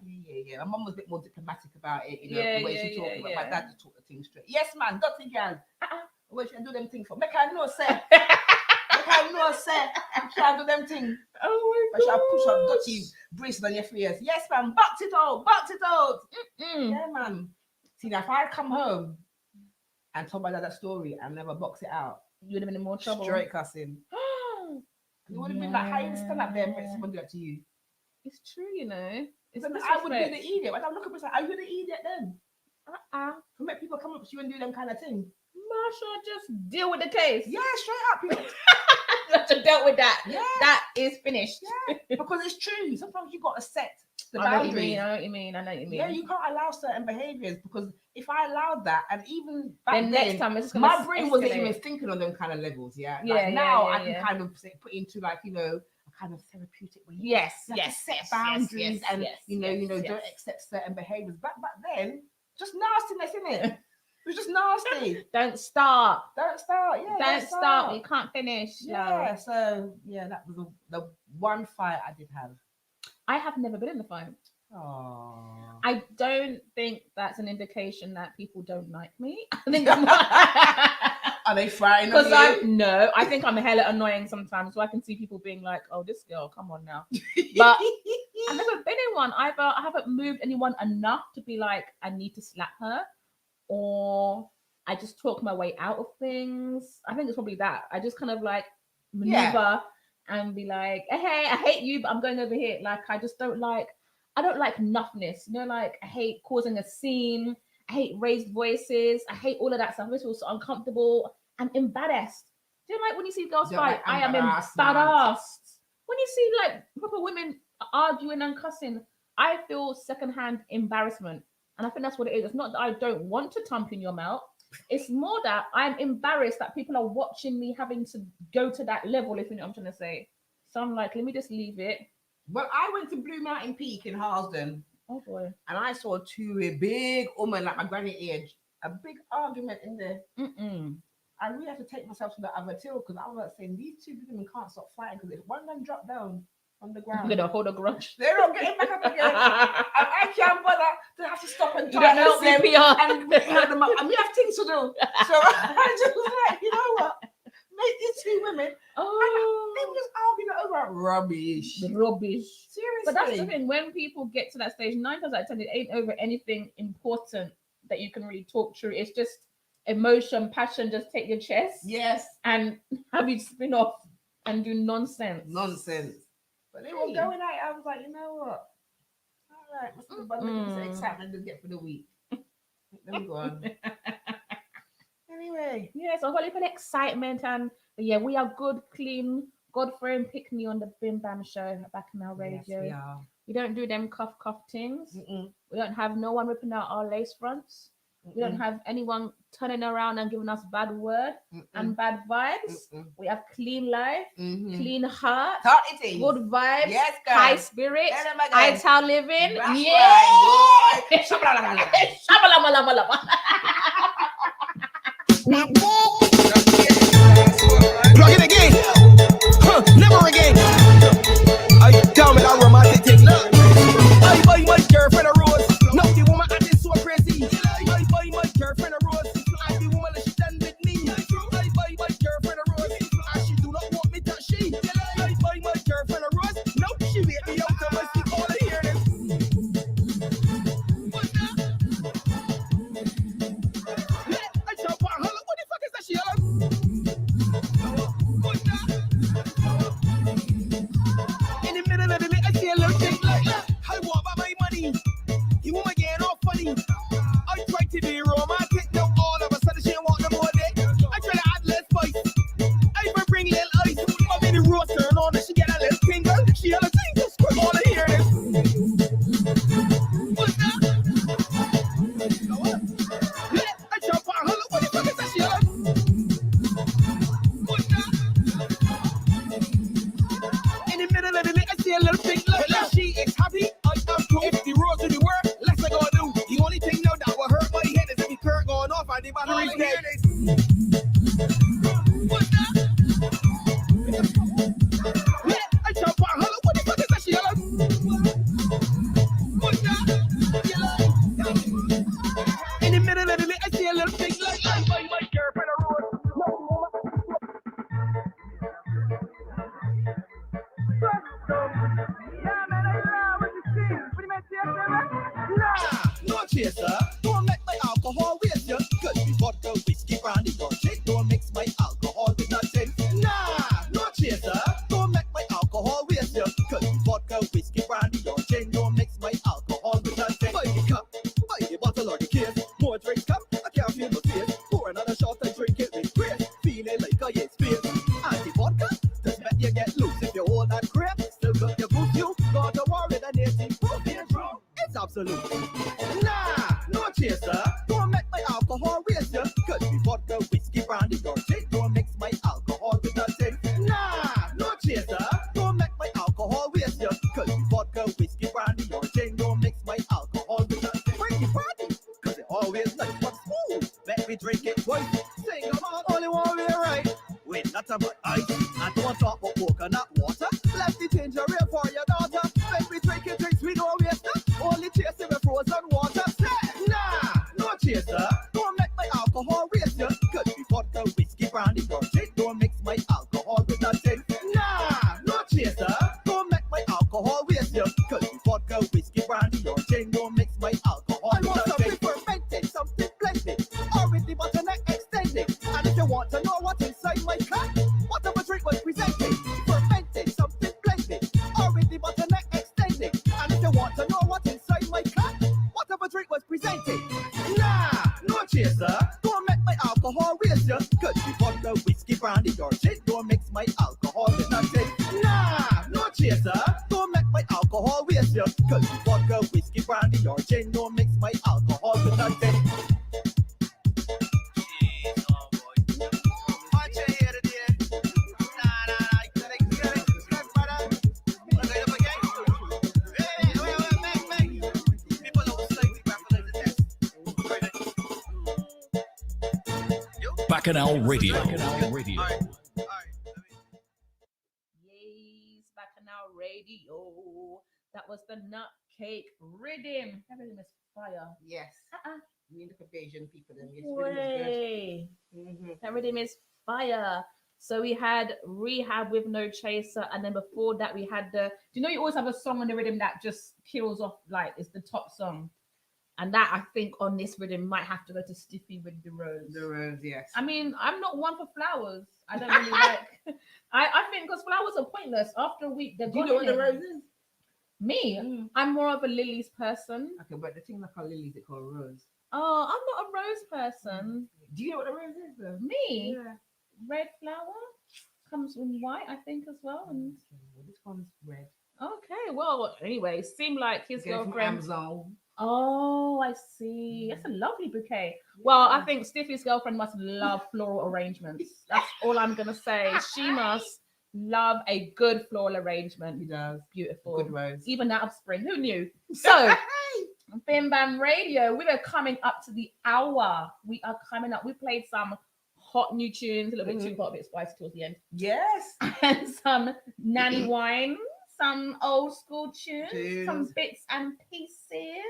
yeah. My mum was a bit more diplomatic about it, the way she talked. But my dad just talked the thing straight. Yes, man, dirty girl. What should I do them things for? Make her know, say. Make her know, say. She can't do them things. Oh But my she'll push up god. dirty bracelet on your face. Yes, man, box it out. Yeah, man. See, now if I come home and told my dad that story and never box it out, You would have been in more trouble. straight cussing. It would have been like, how you stand up there and make someone do that to you? It's true, It's Then I would be the disrespect. idiot. I'd look at me and say, are you the idiot then? To make people come up to you and do them kind of thing. Marsha, just deal with the case. Yeah, straight up. You have to deal with that. Yeah. That is finished. Yeah, because it's true. Sometimes you got to set the I know what you boundaries. mean. I know what you mean. Yeah, you can't allow certain behaviors because if I allowed that, and even back Then next time it's just gonna my brain wasn't escalate. even thinking on them kind of levels. Yeah, Yeah, like yeah, now yeah, I can yeah. kind of put into like a kind of therapeutic way. Yes, You have to set boundaries and don't accept certain behaviors. But then, just nastiness, isn't it? It was just nasty. Don't start. Don't start. Yeah, Don't start. You can't finish. Yeah. No. So that was the one fight I did have. I have never been in the fight. Oh. I don't think that's an indication that people don't like me. I think it's more, Are they frying Because on you? I think I'm hella annoying sometimes. So I can see people being like, "Oh, this girl, come on now." But I've never been in one. I haven't moved anyone enough to be like, I need to slap her, or I just talk my way out of things. I think it's probably that. I just kind of like maneuver and be like, "Hey, I hate you, but I'm going over here." Like I don't like nothingness. You know, like I hate causing a scene. I hate raised voices. I hate all of that stuff. I feel so uncomfortable. I'm embarrassed. Do you know, like when you see girls You're fight? like I am embarrassed. embarrassed. When you see like proper women arguing and cussing, I feel secondhand embarrassment. And I think that's what it is. It's not that I don't want to thump in your mouth. It's more that I'm embarrassed that people are watching me having to go to that level, if you know what I'm trying to say. So I'm like, let me just leave it. Well, I went to Blue Mountain Peak in Harlesden. Oh boy. And I saw two big women like my granny age. A big argument in there. I really have to take myself to the other till because I was like saying these two women can't stop fighting because if one of them drop down on the ground, I'm gonna hold a grudge. they're not getting back up again. And I can't bother to have to stop and You don't help them CPR. and help them up. And we have things to do. So I just was like, you know what? Make these two women. They were just arguing over rubbish. Seriously. But that's the Seriously. thing. When people get to that stage, 9 times out of 10, it ain't over anything important that you can really talk through. It's just emotion, passion. Just take your chest. Yes. And have you spin off and do nonsense. But they were going at it. I was like, you know what? All right, what's the bundle of excitement to get for the week? Let me go on. Anyway. Yeah, so holy for excitement. And yeah, we are good, clean, God-fearing pick me on the Bim Bam Show back in our radio. Yes, we are. We don't do them cuff things. We don't have no one ripping out our lace fronts. We don't have anyone turning around and giving us bad word and bad vibes. We have clean life, clean heart, good vibes, yes, girl. high spirits, Tell them again. high town living. That's Yeah. right, boy. Shabalamalama. Plug it again. Never again. I down with a romantic thing. Look. I buy my girlfriend a rose. Now the woman acting so crazy. I buy my girlfriend a rose. And the woman that she done with me. I buy my girlfriend a rose. And she do not want me to she. I buy my girlfriend a rose. Now she wait me out to my sleep all I hear this. I jump on her. What the fuck is that she on? In the middle of the night, I see a little thing like I want about my money. You want me getting all funny. I try to be romantic. Now all of a sudden she want no more dick. I try to add less spice. I even bring little ice. My baby rose turn on and she get a little tingle. She had a tingle squirt. All I hear is what's that? I jump on her. What the fuck is that she on? What's that? In the middle of the night, I see a little thing like that. She is happy. I am too. If the road to the work, let's go do. The only thing now that will hurt my head is if the current going off and the battery's dead. What's that? I jump on her. What the fuck is that she on? What's that? In the middle of the night, I see a little thing like that. Buy my girlfriend a rose. No chaser, don't make my alcohol waste you. Could be vodka, whiskey, brandy, or gin. Don't mix my alcohol with nothing. Nah, no chaser, don't make my alcohol waste you. Could be vodka, whiskey, brandy, or gin. Don't mix my alcohol with nothing. Buy the cup, buy the bottle or the case. More drinks come, I can't feel no taste. Pour another shot, I drink it with grace. Feeling like I ain't space. And the vodka just make you get loose. If you hold that grip, still got your boost you. Got to war with a native protein drum. It's absolute. Nah, no chaser. Don't make my alcohol waste you. Could be vodka, whiskey, brandy, or gin. Don't mix my alcohol with nothing. Nah, no chaser. Don't make my alcohol waste you. Could be vodka, whiskey, brandy, or gin. Don't mix my alcohol with nothing. Bring the party, cause it always nice but smooth. Let me drink it twice. Sing about only one way right. With nothing but ice. And don't talk about coconut water. Left the ginger ale for your daughter. Let me drink it, drinks we don't waste it. Only chasing with frozen water. Say, nah, no chaser. Don't make my alcohol waste you. Could be vodka, whiskey, mix my alcohol with nothing. Nah, no chaser. Don't make my alcohol waste you. Cause vodka, whiskey, brandy, or gin. Don't mix my alcohol with nothing. Jeez, oh boy. Watch your head again. Nah, get it. Let's brother. Look it up again. Wait. People don't say we baffle the test. Bacchanal Radio. All right. Yes, Bacchanal Radio. That was the Nut Cake Rhythm. That rhythm is fire. Yes. Uh-uh. We look at Asian people. Then yes, rhythm is Way. good. That rhythm is fire. So we had Rehab with No Chaser, and then before that we had the. Do you know you always have a song on the rhythm that just kills off, like it's the top song, and that I think on this rhythm might have to go to Stiffy with the Rose. The rose, yes. I mean, I'm not one for flowers. I don't really like. I think because flowers are pointless after a week. They're Do you gone know what the in. rose is? Me, I'm more of a lilies person. Okay, but the thing like our lilies, they call rose. Oh, I'm not a rose person. Do you know what the rose is though? Me, Yeah. red flower comes in white, I think, as well. And Well, this one's red. okay, well, anyway, seemed like his Get it from girlfriend. Amazon. Oh, I see. That's a lovely bouquet. Well, I think Stiffy's girlfriend must love floral arrangements. That's all I'm gonna say. She must love a good floral arrangement. He does. Beautiful. Good rose. Even out of spring. Who knew? So, Bim Bam Radio, we are coming up to the hour. We are coming up. We played some hot new tunes, a little bit too hot, a bit spicy towards the end, Yes. and some nanny wine, some old school tunes, some Tunes. bits and pieces.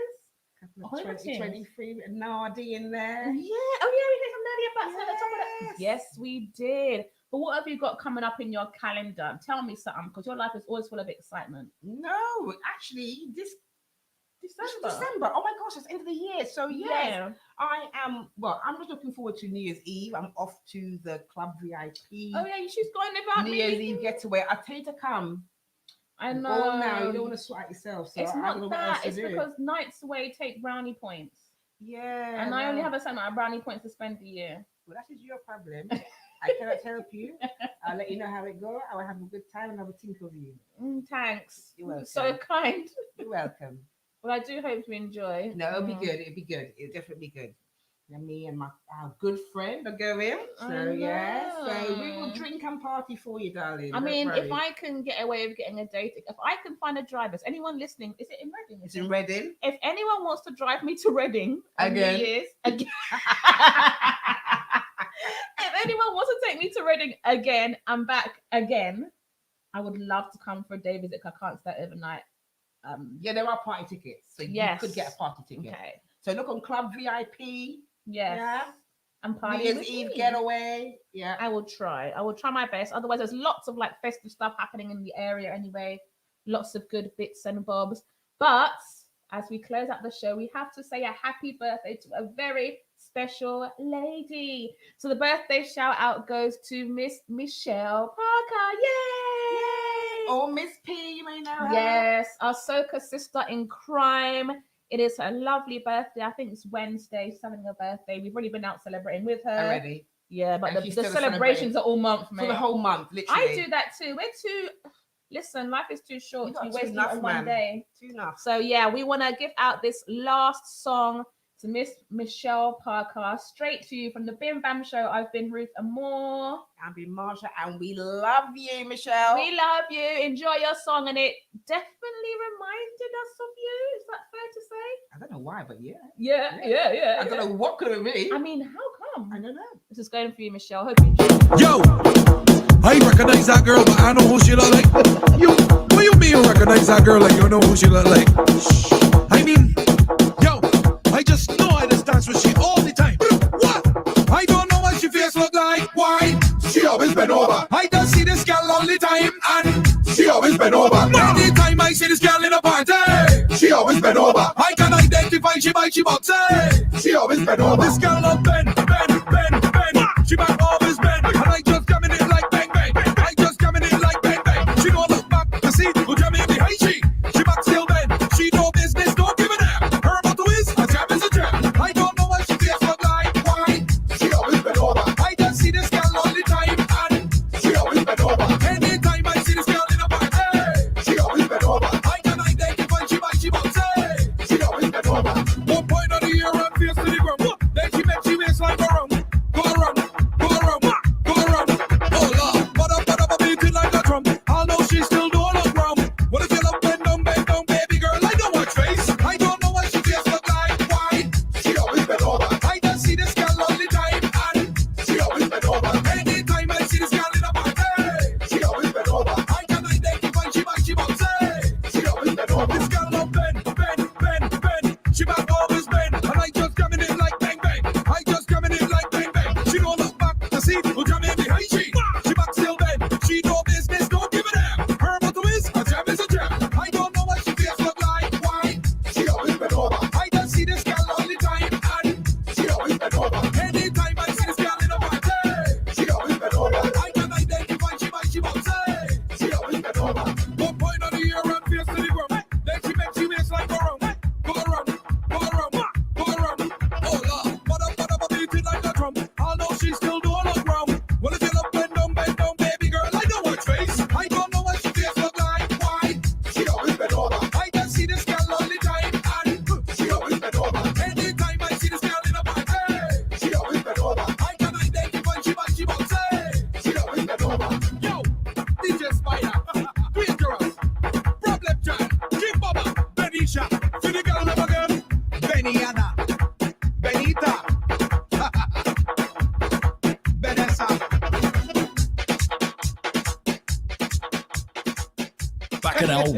Couple Oh, of 20, tunes. 23 and Nardi in there. Yeah. Oh, yeah, we did some Nadia Butts at the top of that. Yes, we did. But what have you got coming up in your calendar? Tell me something, because your life is always full of excitement. No, actually, this December. December. Oh my gosh, it's end of the year. So yes, Yeah. I am. Well, I'm just looking forward to New Year's Eve. I'm off to the club VIP. Oh, yeah, she's going about New Year's Eve getaway. I tell you to come. I know. Go now. You don't want to sweat yourself. So It's I don't know not what else that. to It's do. because nights away take brownie points. Yeah. And I only no. have a certain amount of brownie points to spend a year. Well, that is your problem. I cannot help you. I'll let you know how it goes. I will have a good time and have a think of you. Thanks. You're welcome. So kind. You're welcome. Well, I do hope you enjoy. No, it'll be good. It'll be good. It'll definitely be good. And me and our good friend are going. So I yeah. So we know. will drink and party for you, darling. I Don't mean, if worry. I can get away with getting a date, if I can find a driver, is anyone listening? Is it in Reading? It's in Reading. If anyone wants to drive me to Reading on New Again. Year's, again. If anyone wants to take me to Reading again and back again, I would love to come for a day visit. 'Cause I can't stay overnight. Yeah, there are party tickets. So Yes. you could get a party ticket. Okay. So look on Club VIP. Yes. Yeah. And New party Year's with Eve me. getaway. Yeah. I will try. I will try my best. Otherwise, there's lots of like festive stuff happening in the area anyway. Lots of good bits and bobs. But as we close out the show, we have to say a happy birthday to a very special lady. So the birthday shout out goes to Miss Michelle Parker. Yay! Oh, Miss P, you may know her. Yes, our Soca sister in crime. It is her lovely birthday. I think it's Wednesday. She's having her birthday. We've already been out celebrating with her. Already. Yeah, but And the she's still celebrations are all month, For man. the whole month, literally. I do that too. We're too. Listen, life is too short You to be got too wasting it enough, on one man. day. Too enough. So yeah, we want to give out this last song to Miss Michelle Parker, straight to you from the Bim Bam Show. I've been Ruth Amor. I'll be Marsha, and we love you, Michelle. We love you. Enjoy your song, and it definitely reminded us of you. Is that fair to say? I don't know why, but yeah. Yeah. I don't know what could it be. I mean, how come? I don't know. This is going for you, Michelle. Hope you enjoy. Yo, I recognize that girl, but I know who she look like. You, what you mean you recognize that girl like you know who she look like? I mean, yo, I just know I just dance with she all the time. What? I don't know what she face look like. Why? She always been over. I just see this girl all the time, and she always been over. Anytime I see this girl in a party, she always been over. I can identify she by she box. She always been over. This girl love bend. She back always bend, and I just come in it like bang bang. I just come in it like bang bang. She don't look back to see who jam in behind she back still bend. She no business, don't give a damn. Her motto is a jam is a jam. I don't know what she feels look like. Why? She always been over. I just see this girl all the time, and she always been over. Bacchanal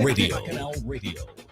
Radio.